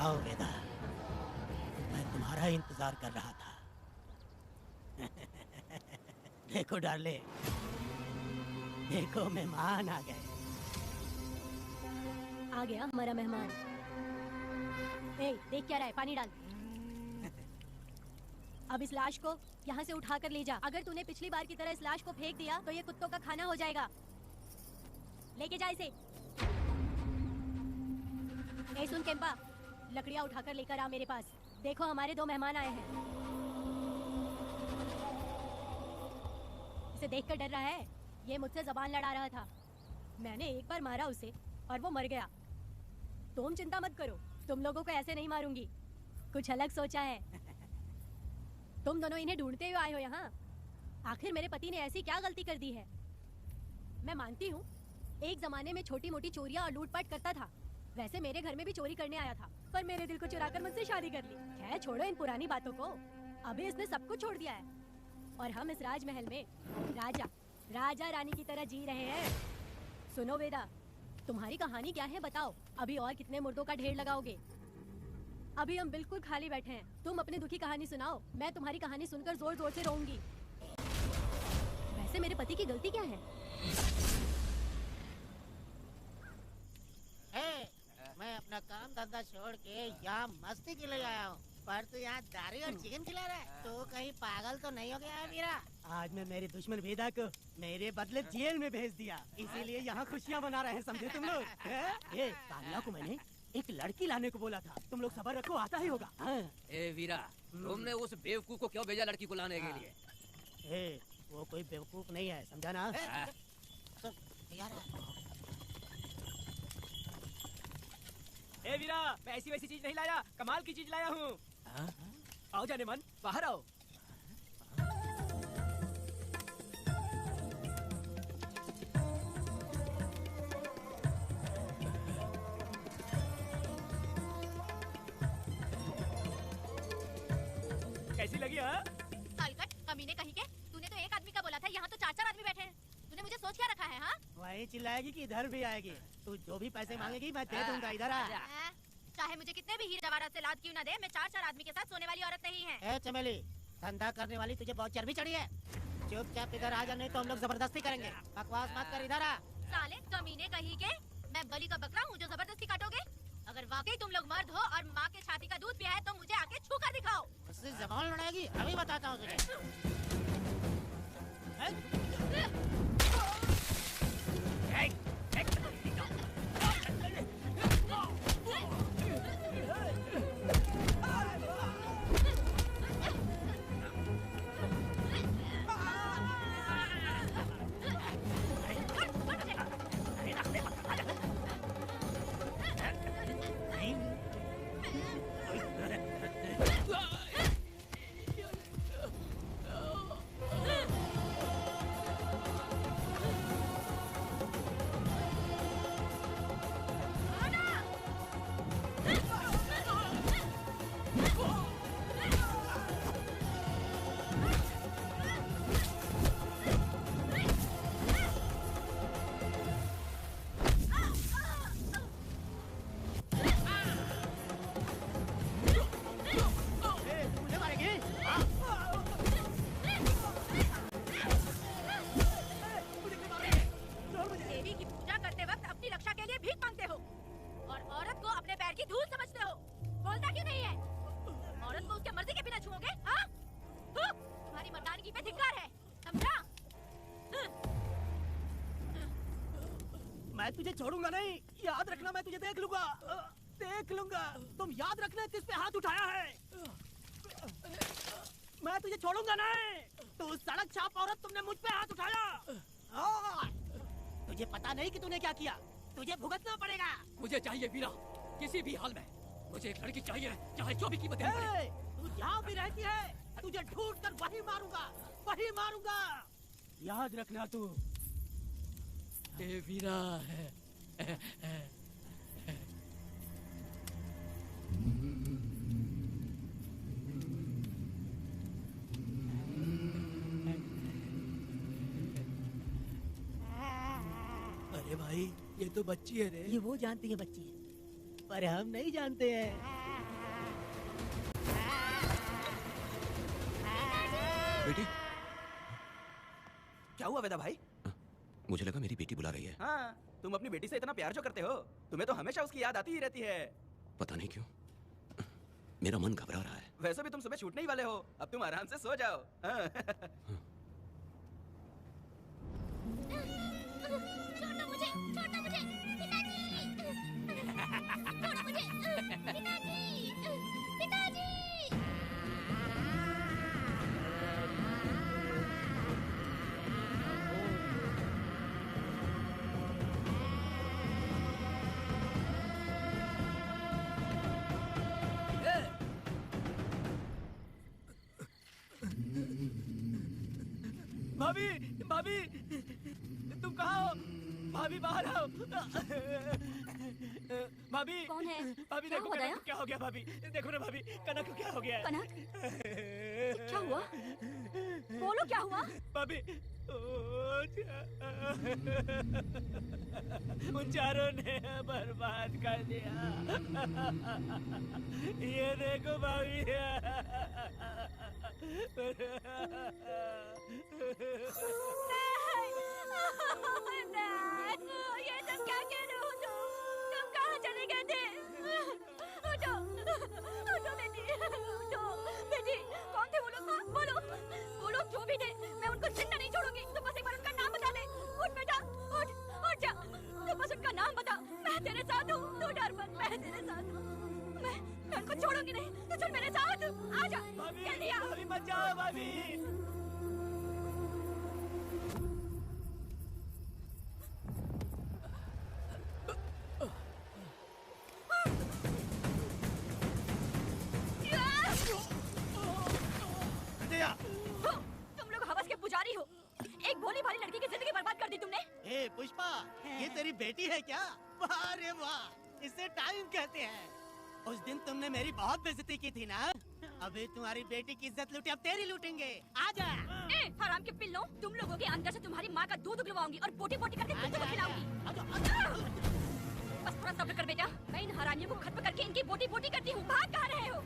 Speaker 12: आओ वेदा, मैं तुम्हारा इंतजार कर रहा था। देखो डार्ले, देखो मेहमान आ गए।
Speaker 1: आ गया हमारा मेहमान। ए, देख क्या रहा है? पानी डाल। अब इस लाश को यहाँ से उठाकर ले जा। अगर तूने पिछली बार की तरह इस लाश को फेंक दिया तो ये कुत्तों का खाना हो जाएगा। लेके जा इसे। ए सुन केम्पा, लकड़ियाँ उठाकर लेकर आ मेरे पास। देखो हमारे 2 मेहमान आए हैं। इसे देखकर डर रहा है? ये मुझसे जबान लड़ा रहा था। मैंने एक बार मारा उसे और वो मर गया। तुम चिंता मत करो, तुम लोगों को ऐसे नहीं मारूंगी। कुछ अलग सोचा है। तुम दोनों इन्हें ढूंढते हुए आए हो यहाँ। आखिर मेरे पति ने ऐसी क्या गलती कर दी है? मैं मानती हूँ एक जमाने में छोटी मोटी चोरियां और लूटपाट करता था, वैसे मेरे घर में भी चोरी करने आया था, पर मेरे दिल को चुराकर मुझसे शादी कर ली। खैर छोड़ो इन पुरानी बातों को। अभी इसने सब कुछ छोड़ दिया है और हम इस राजमहल में राजा रानी की तरह जी रहे हैं। सुनो वेदा, तुम्हारी कहानी क्या है बताओ? अभी और कितने मुर्दों का ढेर लगाओगे? अभी हम बिल्कुल खाली बैठे हैं। तुम अपनी दुखी कहानी सुनाओ, मैं तुम्हारी कहानी सुनकर जोर जोर से रोऊंगी। वैसे मेरे पति की गलती क्या है?
Speaker 14: मैं अपना काम धंधा छोड़ के यहाँ मस्ती के लिए आया हूँ, पर तू यहाँ दारू और चिकन खिला रहा है। तो कहीं पागल तो नहीं हो गया है वीरा?
Speaker 12: आज मैं मेरे दुश्मन वेदा को मेरे बदले जेल में भेज दिया, इसीलिए यहाँ खुशियाँ मना रहे हैं, समझे तुम लोग? ए, कालिया को मैंने एक लड़की लाने को बोला था, तुम लोग सब्र रखो, आता ही होगा।
Speaker 11: ए वीरा, तुमने उस बेवकूफ को क्यों भेजा लड़की को लाने के लिए?
Speaker 12: ए, वो कोई बेवकूफ नहीं है, समझा ना?
Speaker 6: ए वीरा, मैं ऐसी वैसी चीज नहीं लाया, कमाल की चीज लाया हूँ। आओ जाने मन, बाहर आओ। कैसी लगी? हाँ
Speaker 9: सालकट कमीने कहीं के, तूने तो एक आदमी का बोला था, यहाँ तो 4-4 आदमी बैठे हैं। तूने मुझे सोच क्या रखा है? हाँ
Speaker 14: वही चिल्लाएगी कि इधर भी आएगी। तू जो भी पैसे मांगेगी मैं दे दूंगा, इधर आ।
Speaker 9: चाहे मुझे कितने भी हीरे जवाहरात से लाद क्यों ना दे, मैं 4-4 आदमी के साथ सोने वाली औरत नहीं है।
Speaker 14: ए चमेली, धंधा करने वाली तुझे बहुत चर्बी चढ़ी है। चुपचाप इधर आ जा, नहीं तो हम लोग जबरदस्ती करेंगे। बकवास मत कर, इधर आ।
Speaker 9: साले कमीने कहीं के, मैं बलि का बकरा हूँ जो जबरदस्ती काटोगे? अगर वाकई तुम लोग मर्द हो और माँ के छाती का दूध पिया है तो मुझे आके छू कर दिखाओ।
Speaker 14: उससे जबान लड़ाएगी, अभी बताता हूँ तुझे।
Speaker 6: मैं तुझे छोड़ूंगा नहीं, याद रखना। मैं तुझे देख लूंगा, देख लूंगा। तुम याद रखना किस पे हाथ उठाया है। मैं तुझे छोड़ूंगा नहीं। तू सड़क छाप औरत, तुमने मुझ पे हाथ उठाया। तुझे पता नहीं कि तूने क्या किया, तुझे भुगतना पड़ेगा।
Speaker 11: मुझे चाहिए वीरा, किसी भी हाल में मुझे एक लड़की चाहिए, चाहे जो भी कीमत देनी पड़े।
Speaker 6: तू जहाँ भी रहती है तुझे ढूंढ कर वही मारूंगा, वही मारूंगा। याद रखना तू।
Speaker 11: ए वीरा है।
Speaker 8: अरे भाई, ये तो बच्ची है रे।
Speaker 13: ये वो जानती है बच्ची है, पर हम नहीं जानते हैं।
Speaker 3: बेटी,
Speaker 4: क्या हुआ वेदा भाई?
Speaker 3: मुझे लगा मेरी बेटी बुला रही है।
Speaker 4: हाँ, तुम अपनी बेटी से इतना प्यार जो करते हो, तुम्हें तो हमेशा उसकी याद आती ही रहती है।
Speaker 3: पता नहीं क्यों मेरा मन घबरा रहा है।
Speaker 4: वैसे भी तुम सुबह छूटने ही वाले हो, अब तुम आराम से सो जाओ। हाँ।
Speaker 9: छोड़ो मुझे, छोड़ो मुझे, पिताजी! छोड़ो मुझे, पिताजी! पिताजी!
Speaker 6: भाभी, भाभी, तुम कहाँ हो? भाभी बाहर आओ। भाभी
Speaker 10: कौन है?
Speaker 6: भाभी
Speaker 10: क्या
Speaker 6: देखो
Speaker 10: हुआ
Speaker 6: कनक
Speaker 10: दया?
Speaker 6: को क्या हो गया। भाभी देखो ना, भाभी कनक को क्या हो गया है।
Speaker 10: कनक? क्या हुआ? बोलो क्या हुआ?
Speaker 6: भाभी उन चारों ने बर्बाद कर दिया। ये देखो भाभी।
Speaker 10: ये सब क्या कह रहे हो तुम कहाँ चले गए थे? उठो, उठो बेटी, उठो। बेटी, कौन थे वो लोग? हाँ, बोलो, वो लोग जो भी थे, मैं उनको जिंदा नहीं छोड़ूंगी। तुम बस एक बार उनका नाम बता दे। उठ बेटा, उठ, उठ जा। तुम बस उनका नाम बता, मैं तेरे साथ हूँ। तू डर मत, मैं तेरे साथ हूँ। मैं उनको छोड़ूंगी नहीं। तू चल मेरे साथ, आ जा। जल्दी आ।
Speaker 6: भाभी मत जाओ भाभी।
Speaker 14: तेरी बेटी है क्या? वाह रे वाह, इसे टाइम कहते हैं। उस दिन तुमने मेरी बहुत बेइज्जती की थी ना? अभी तुम्हारी बेटी की इज्जत लूटी, अब तेरी लूटेंगे। आजा।
Speaker 10: हराम के पिल्लों, तुम लोगों के अंदर से तुम्हारी माँ का दूध उगलवाऊंगी और बोटी बोटी करके तुमको खिलाऊंगी। बस थोड़ा सब्र कर बेटा, मैं इन हरामियों को खत्म करके इनकी बोटी बोटी करती हूँ। भाग कहाँ रहे हो?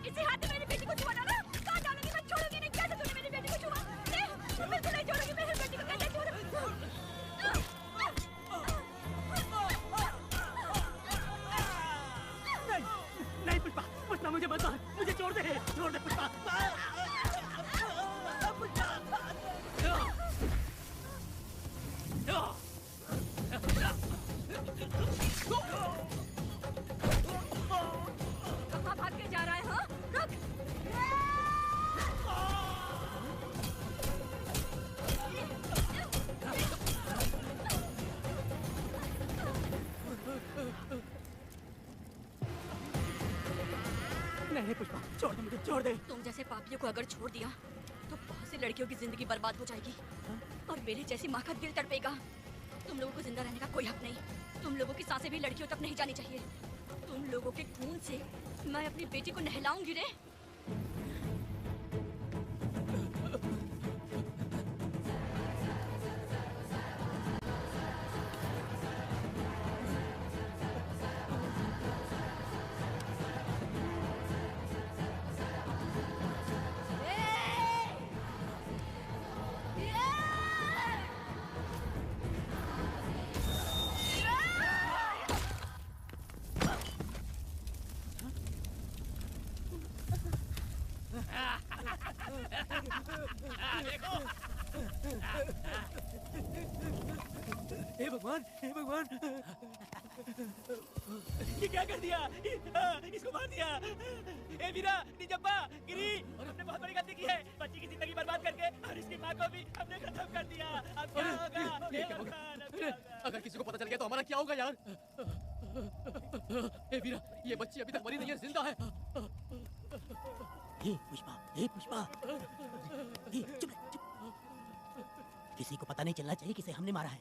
Speaker 10: इसी हाथ में मेरी बेटी को छुआ डाला। कहाँ डालूंगी मैं, छोड़ूंगी नहीं। कैसे तूने मेरी बेटी को छुआ? बिल्कुल नहीं छोड़ूंगी मेरी बेटी को। कैसे छोड़ूं?
Speaker 6: नहीं पुष्पा, पुष्पा मुझे मत मार, मुझे छोड़ दे पुष्पा।
Speaker 10: कहाँ भाग के जा रहा है? हाँ, रुक।
Speaker 6: नहीं पुष्पा, छोड़ दे मुझे, छोड़ दे।
Speaker 10: तुम जैसे पापियों को अगर छोड़ दिया तो बहुत सी लड़कियों की जिंदगी बर्बाद हो जाएगी और मेरी जैसी माँ का दिल तड़पेगा। तुम लोगों को जिंदा रहने का कोई हक नहीं। तुम लोगों की सांसें भी लड़कियों तक नहीं जानी चाहिए। तुम लोगों के खून से मैं अपनी बेटी को नहलाऊंगी रे।
Speaker 6: हे भगवान, हे भगवान, ये क्या कर दिया? इसको मार दिया। ए वीरा, निजप्पा, गिरी, हमने बहुत बड़ी गलती की है। बच्ची की जिंदगी बर्बाद करके और इसकी माँ को भी हमने खत्म कर दिया। अब क्या होगा?
Speaker 11: अगर किसी को पता चल गया तो हमारा क्या होगा यार? ए वीरा, ये बच्ची अभी तक मरी नहीं है, जिंदा है।
Speaker 8: हे पुष्पा, हे पुष्पा, चुप रह, चुप। किसी को पता नहीं चलना चाहिए किसे हमने मारा है।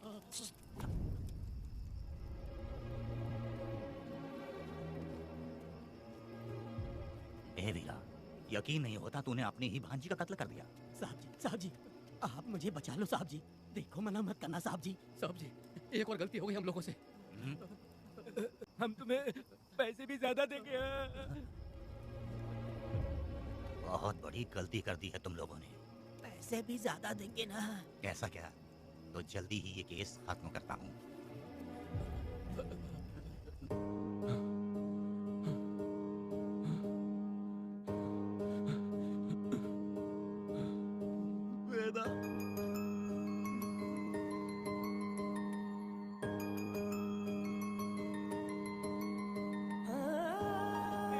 Speaker 5: ए वीरा, यकीन नहीं होता तूने अपनी ही भांजी का कत्ल कर दिया।
Speaker 8: साहब जी, आप मुझे बचा लो साहब जी। देखो मना मत करना साहब जी।
Speaker 11: साहब जी, एक और गलती हो गई हम लोगों से।
Speaker 6: हम तुम्हें पैसे भी ज्यादा देंगे।
Speaker 5: बहुत बड़ी गलती कर दी है तुम लोगों ने।
Speaker 8: पैसे भी ज्यादा देंगे ना?
Speaker 5: ऐसा क्या? तो जल्दी ही ये केस खत्म करता हूँ।
Speaker 4: वेदा,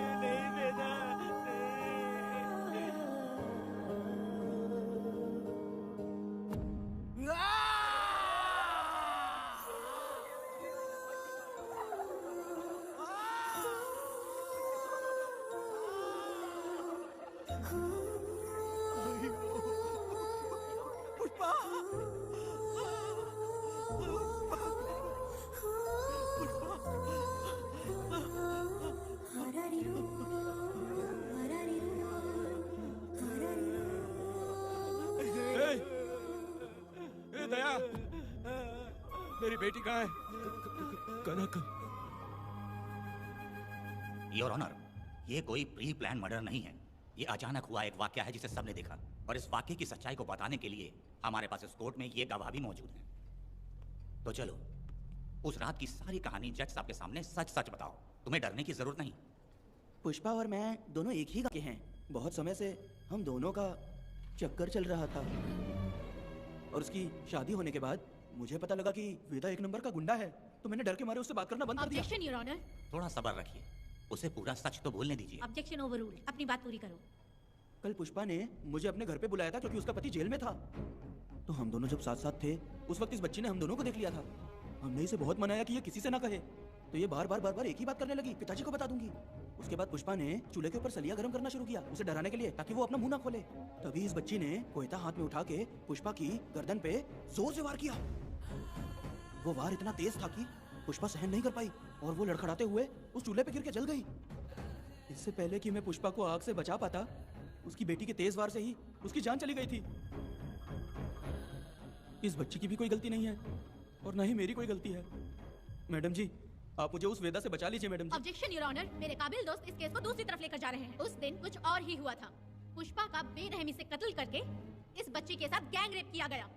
Speaker 6: नहीं वेदा, पुष्पा,
Speaker 3: ए दया, मेरी बेटी कहाँ है? कनक।
Speaker 5: योर ऑनर, ये कोई प्री प्लान मर्डर नहीं है। ये अचानक हुआ एक वाकया है जिसे सबने देखा, और इस वाकये की सच्चाई को बताने के लिए हमारे पास इस कोर्ट में ये गवाह भी मौजूद हैं। तो चलो, उस रात की सारी कहानी जज साहब के सामने सच सच बताओ। तुम्हें डरने की जरूरत नहीं।
Speaker 8: पुष्पा और मैं दोनों एक ही गाँव के हैं। बहुत समय से हम दोनों का चक्कर चल रहा था, और उसकी शादी होने के बाद मुझे पता लगा कि वेदा एक नंबर का गुंडा है, तो मैंने डर के मारे उससे बात करना बंद कर दिया।
Speaker 2: Objection your honour.
Speaker 5: थोड़ा सब्र रखिए, उसे पूरा सच तो बोलने दीजिए।
Speaker 2: Objection overruled. अपनी बात पूरी करो।
Speaker 8: कल पुष्पा ने मुझे अपने घर पे बुलाया था क्योंकि उसका पति जेल में था। तो हम दोनों जब साथ साथ थे, उस वक्त इस बच्ची ने हम दोनों को देख लिया था। हमने इसे बहुत मनाया कि ये किसी से ना कहे, तो ये बार बार एक ही बात करने लगी, पिताजी को बता दूंगी। उसके बाद पुष्पा ने चूल्हे के ऊपर सलिया गर्म करना शुरू किया, उसे डराने के लिए, ताकि वो अपना मुंह ना खोले। तभी इस बच्ची ने कोयता हाथ में उठा के पुष्पा की गर्दन पे जोर से वार किया। वो वार इतना तेज था कि पुष्पा सहन नहीं कर पाई और वो लड़खड़ाते हुए उस चूल्हे पे गिर के जल गई। इससे पहले कि मैं पुष्पा को आग से बचा पाता, उसकी बेटी के तेज वार से ही उसकी जान चली गई थी। इस बच्ची की भी कोई गलती नहीं है और न ही मेरी कोई गलती है। मैडम जी, आप मुझे उस वेदा से बचा लीजिए madam ji.
Speaker 9: Objection your honour, मेरे काबिल दोस्त इस केस को दूसरी तरफ लेकर जा रहे हैं। उस दिन कुछ और ही हुआ था। पुष्पा का बेरहमी से कत्ल करके इस बच्ची के साथ गैंग रेप किया गया।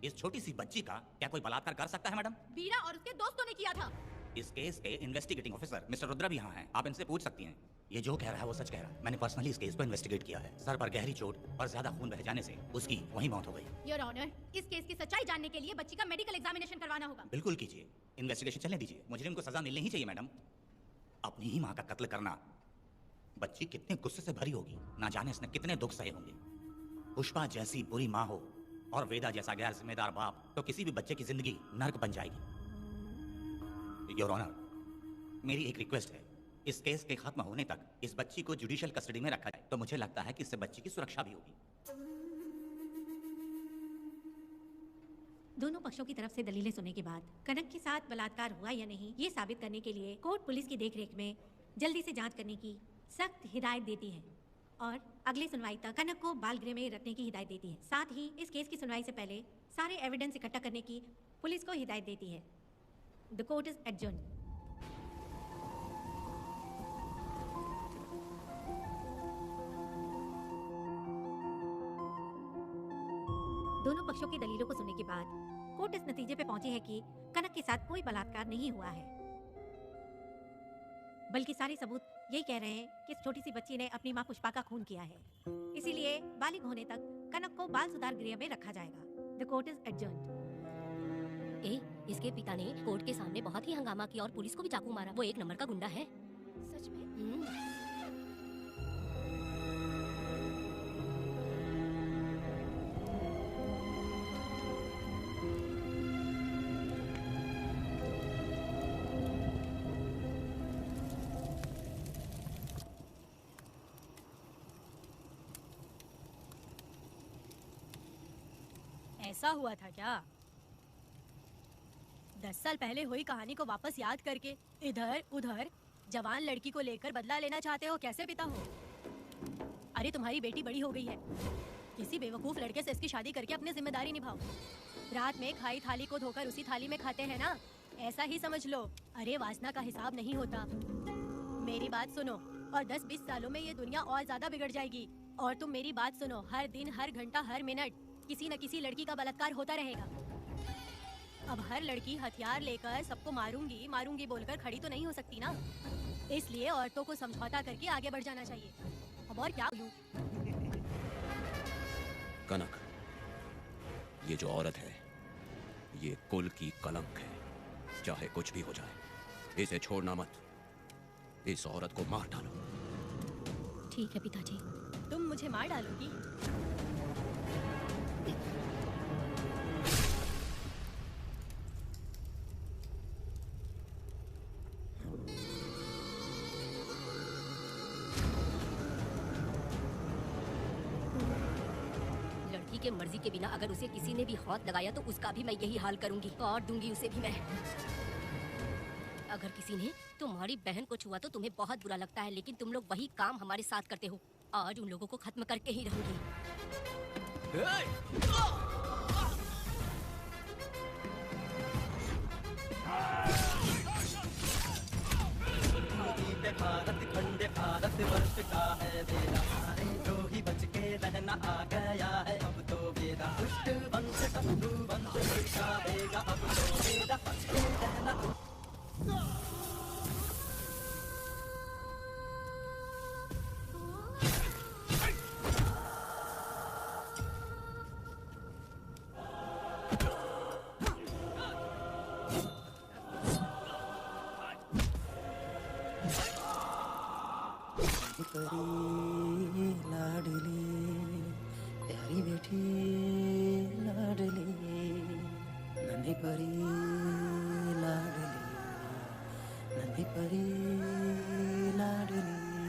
Speaker 5: इस छोटी सी बच्ची का क्या कोई बलात्कार कर सकता है मैडम?
Speaker 9: वीरा और उसके दोस्तों ने किया था।
Speaker 5: इस केस के इन्वेस्टिगेटिंग ऑफिसर मिस्टर रुद्रा भी यहाँ हैं। आप इनसे पूछ सकती हैं। ये जो कह रहा है वो सच कह रहा है। मैंने पर्सनली इस केस को इन्वेस्टिगेट किया है। सर पर गहरी चोट और ज्यादा खून बह जाने से उसकी वहीं मौत हो गई।
Speaker 9: योर ऑनर, इस केस की सच्चाई जानने के लिए बच्ची का मेडिकल एग्जामिनेशन करवाना होगा।
Speaker 5: बिल्कुल कीजिए, इन्वेस्टिगेशन चलने दीजिए। मुजरिम को सजा मिलनी ही चाहिए मैडम। अपनी ही माँ का कत्ल करना, बच्ची कितने गुस्से से भरी होगी, ना जाने इसने कितने दुख सहे होंगे। पुष्पा जैसी बुरी माँ हो और वेदा जैसा गैर जिम्मेदार बाप, तो किसी भी बच्चे की जिंदगी नर्क बन जाएगी। योर ऑनर, मेरी एक रिक्वेस्ट है, इस केस के खत्म होने तक इस बच्ची को जुडिशियल कस्टडी में रखा जाए, तो मुझे लगता है कि इससे बच्ची की सुरक्षा भी होगी।
Speaker 2: दोनों पक्षों की तरफ से दलीलें सुनने के बाद कनक के साथ बलात्कार हुआ या नहीं, ये साबित करने के लिए कोर्ट पुलिस की देखरेख में जल्दी से जांच करने की सख्त हिदायत देती है और अगली सुनवाई तक कनक को बाल गृह में रखने की हिदायत देती है। साथ ही इस केस की सुनवाई से पहले सारे एविडेंस इकट्ठा करने की पुलिस को हिदायत देती है। The court is adjourned. दोनों पक्षों की दलीलों को सुनने के बाद कोर्ट इस नतीजे पे पहुंची है कि कनक के साथ कोई बलात्कार नहीं हुआ है, बल्कि सारे सबूत यही कह रहे हैं कि इस छोटी सी बच्ची ने अपनी मां पुष्पा का खून किया है। इसीलिए बालिग होने तक कनक को बाल सुधार गृह में रखा जाएगा। The court is adjourned.
Speaker 1: इसके पिता ने कोर्ट के सामने बहुत ही हंगामा किया और पुलिस को भी चाकू मारा। वो एक नंबर का गुंडा है।
Speaker 9: सच में?
Speaker 10: ऐसा हुआ था क्या? 10 साल पहले हुई कहानी को वापस याद करके इधर उधर जवान लड़की को लेकर बदला लेना चाहते हो? कैसे पिता हो? अरे तुम्हारी बेटी बड़ी हो गई है, किसी बेवकूफ लड़के से इसकी शादी करके अपनी जिम्मेदारी निभाओ। रात में खाई थाली को धोकर उसी थाली में खाते हैं ना, ऐसा ही समझ लो। अरे वासना का हिसाब नहीं होता। मेरी बात सुनो, और 10-20 सालों में ये दुनिया और ज्यादा बिगड़ जाएगी। और तुम मेरी बात सुनो, हर दिन, हर घंटा, हर मिनट किसी न किसी लड़की का बलात्कार होता रहेगा। अब हर लड़की हथियार लेकर सबको मारूंगी मारूंगी बोलकर खड़ी तो नहीं हो सकती ना। इसलिए औरतों को समझौता करके आगे बढ़ जाना चाहिए। अब और क्या बोलूं?
Speaker 3: कनक, ये जो औरत है, ये कुल की कलंक है। चाहे कुछ भी हो जाए, इसे छोड़ना मत। इस औरत को मार डालो।
Speaker 1: ठीक है पिताजी।
Speaker 10: तुम मुझे मार डालोगी?
Speaker 1: लड़की के मर्जी के बिना अगर उसे किसी ने भी हाथ लगाया तो उसका भी मैं यही हाल करूंगी। काट दूंगी उसे भी मैं। अगर किसी ने तुम्हारी बहन को छुआ तो तुम्हें बहुत बुरा लगता है, लेकिन तुम लोग वही काम हमारे साथ करते हो। आज उन लोगों को खत्म करके ही रहूंगी।
Speaker 4: भारत खंड भारत वर्ष का है बेड़ा, जो ही बच के रहना आ गया है अब तो बेड़ा। दुष्ट वंश शत्रु वंश मिटाएगा अब तो बेड़ा, बच के रहना।
Speaker 14: लाडली प्यारी बेटी लाडली, नन्ही परी लाडली, नन्ही परी लाडली।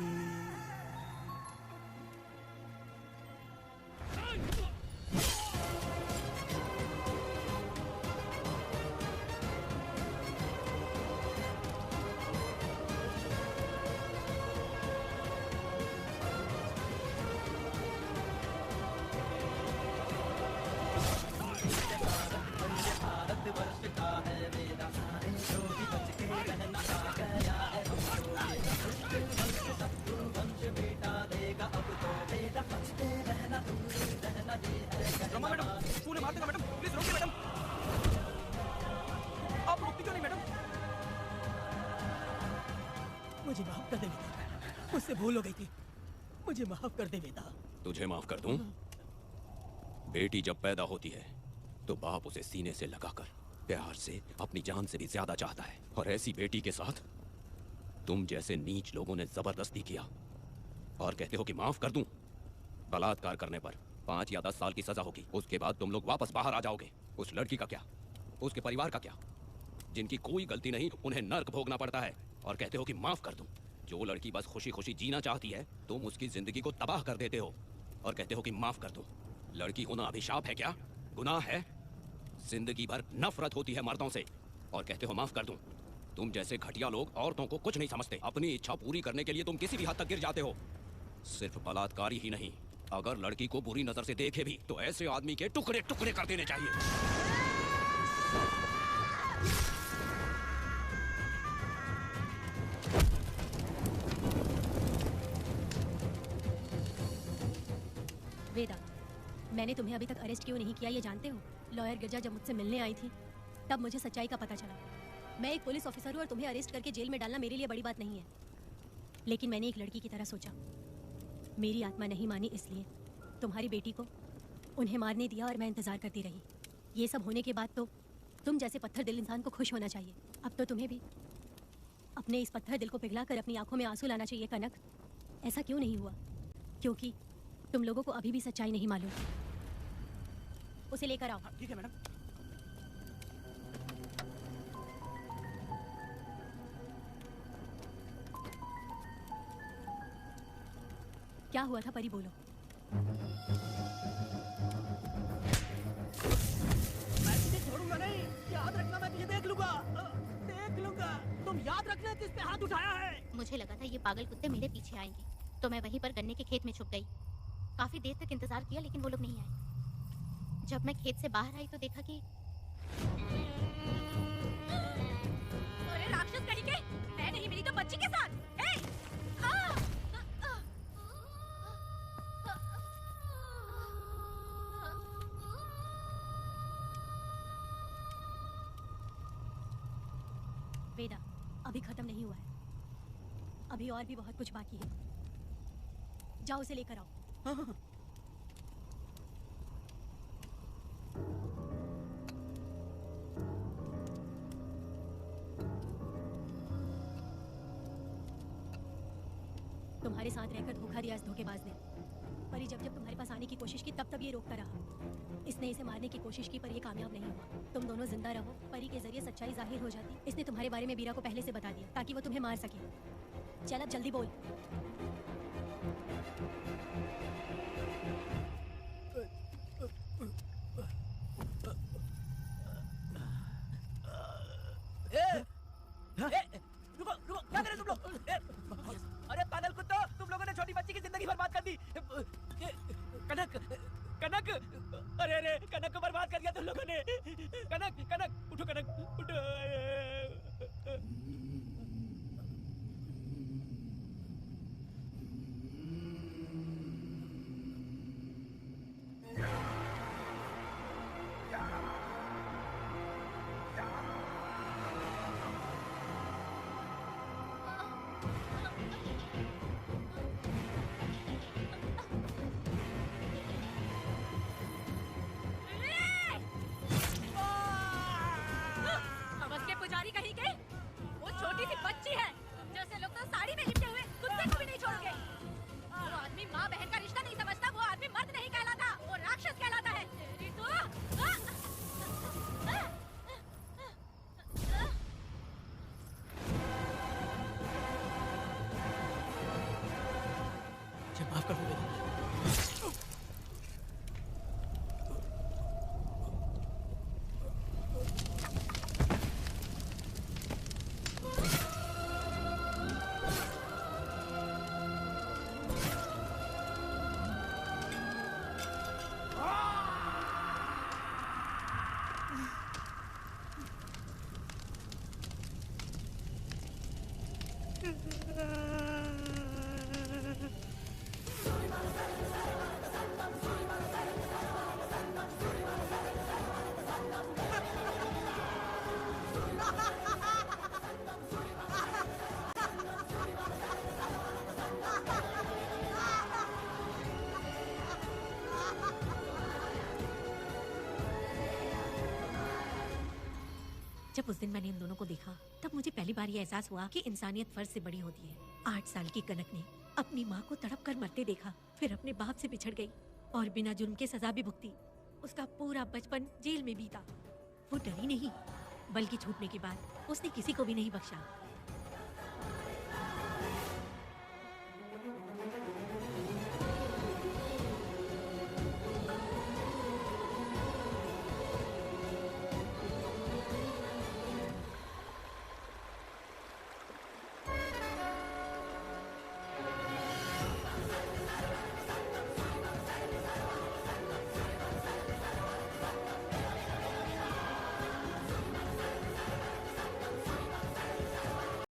Speaker 8: मुझसे भूल हो गई थी, मुझे माफ कर दे वेदा।
Speaker 3: तुझे माफ कर दूं? बेटी जब पैदा होती है तो बाप उसे सीने से लगाकर प्यार से अपनी जान से भी ज्यादा चाहता है, और ऐसी बेटी के साथ तुम जैसे नीच लोगों ने जबरदस्ती किया और कहते हो कि माफ कर दूं। बलात्कार करने पर 5 या 10 साल की सजा होगी, उसके बाद तुम लोग वापस बाहर आ जाओगे। उस लड़की का क्या, उसके परिवार का क्या, जिनकी कोई गलती नहीं उन्हें नर्क भोगना पड़ता है, और कहते हो कि माफ कर दूं। जो लड़की बस खुशी खुशी जीना चाहती है तुम उसकी जिंदगी को तबाह कर देते हो और कहते हो कि माफ कर दूं। लड़की होना अभिशाप है क्या, गुनाह है? जिंदगी भर नफरत होती है मर्दों से और कहते हो माफ कर दूं। तुम जैसे घटिया लोग औरतों को कुछ नहीं समझते। अपनी इच्छा पूरी करने के लिए तुम किसी भी हद तक गिर जाते हो। सिर्फ बलात्कारी ही नहीं, अगर लड़की को बुरी नजर से देखे भी तो ऐसे आदमी के टुकड़े टुकड़े कर देने चाहिए।
Speaker 1: वेदा, मैंने तुम्हें अभी तक अरेस्ट क्यों नहीं किया ये जानते हो? लॉयर गिरजा जब मुझसे मिलने आई थी तब मुझे सच्चाई का पता चला। मैं एक पुलिस ऑफिसर हूँ और तुम्हें अरेस्ट करके जेल में डालना मेरे लिए बड़ी बात नहीं है, लेकिन मैंने एक लड़की की तरह सोचा। मेरी आत्मा नहीं मानी, इसलिए तुम्हारी बेटी को उन्हें मारने दिया और मैं इंतज़ार करती रही। ये सब होने के बाद तो तुम जैसे पत्थर दिल इंसान को खुश होना चाहिए। अब तो तुम्हें भी अपने इस पत्थर दिल को पिघलाकर अपनी आंखों में आंसू लाना चाहिए। कनक, ऐसा क्यों नहीं हुआ? क्योंकि तुम लोगों को अभी भी सच्चाई नहीं मालूम। उसे लेकर आओ।
Speaker 8: ठीक है मैडम।
Speaker 1: क्या हुआ था परी, बोलो।
Speaker 8: मैं तुझे छोड़ूंगा नहीं, याद रखना। मैं तुझे देख लूंगा, देख लूंगा। तुम याद रखना किस पे हाथ उठाया है।
Speaker 9: मुझे लगा था ये पागल कुत्ते मेरे पीछे आएंगे, तो मैं वहीं पर गन्ने के खेत में छुप गई। काफी देर तक इंतजार किया लेकिन वो लोग नहीं आए। जब मैं खेत से बाहर आई तो देखा कि
Speaker 7: अरे राक्षस कहीं के, मैं नहीं मिली तो बच्ची के साथ।
Speaker 1: वेदा, अभी खत्म नहीं हुआ है, अभी और भी बहुत कुछ बाकी है। जाओ उसे लेकर आओ। तुम्हारे साथ रहकर धोखा दिया इस धोखेबाज ने। परी जब जब तुम्हारे पास आने की कोशिश की तब तब ये रोकता रहा। इसने इसे मारने की कोशिश की पर ये कामयाब नहीं हुआ। तुम दोनों जिंदा रहो, परी के जरिए सच्चाई जाहिर हो जाती। इसने तुम्हारे बारे में बीरा को पहले से बता दिया ताकि वो तुम्हें मार सके। चल अब जल्दी बोल।
Speaker 8: रुको रुको, क्या कर रहे तुम लोग? अरे पागल कुत्तों, तुम लोगों ने छोटी बच्ची की जिंदगी बर्बाद कर दी। कनक, कनक, अरे अरे कनक को बर्बाद कर दिया तुम लोगों ने। कनक, कनक उठो, कनक उठो।
Speaker 7: पुजारी कहीं के, वो छोटी सी बच्ची है। तुम जैसे लोग तो साड़ी में लिपटे हुए कुत्ते को भी नहीं छोड़ोगे। वो आदमी माँ बहन का रिश्ता नहीं समझता, वो आदमी मर्द नहीं कहलाता, वो राक्षस कहलाता है। तेरी तो
Speaker 8: माफ कर दो।
Speaker 2: जब उस दिन मैंने इन दोनों को देखा तब मुझे पहली बार ये एहसास हुआ कि इंसानियत फर्ज से बड़ी होती है। 8 साल की कनक ने अपनी माँ को तड़प कर मरते देखा, फिर अपने बाप से बिछड़ गई और बिना जुर्म के सजा भी भुगती। उसका पूरा बचपन जेल में बीता। वो डरी नहीं, बल्कि छूटने के बाद उसने किसी को भी नहीं बख्शा।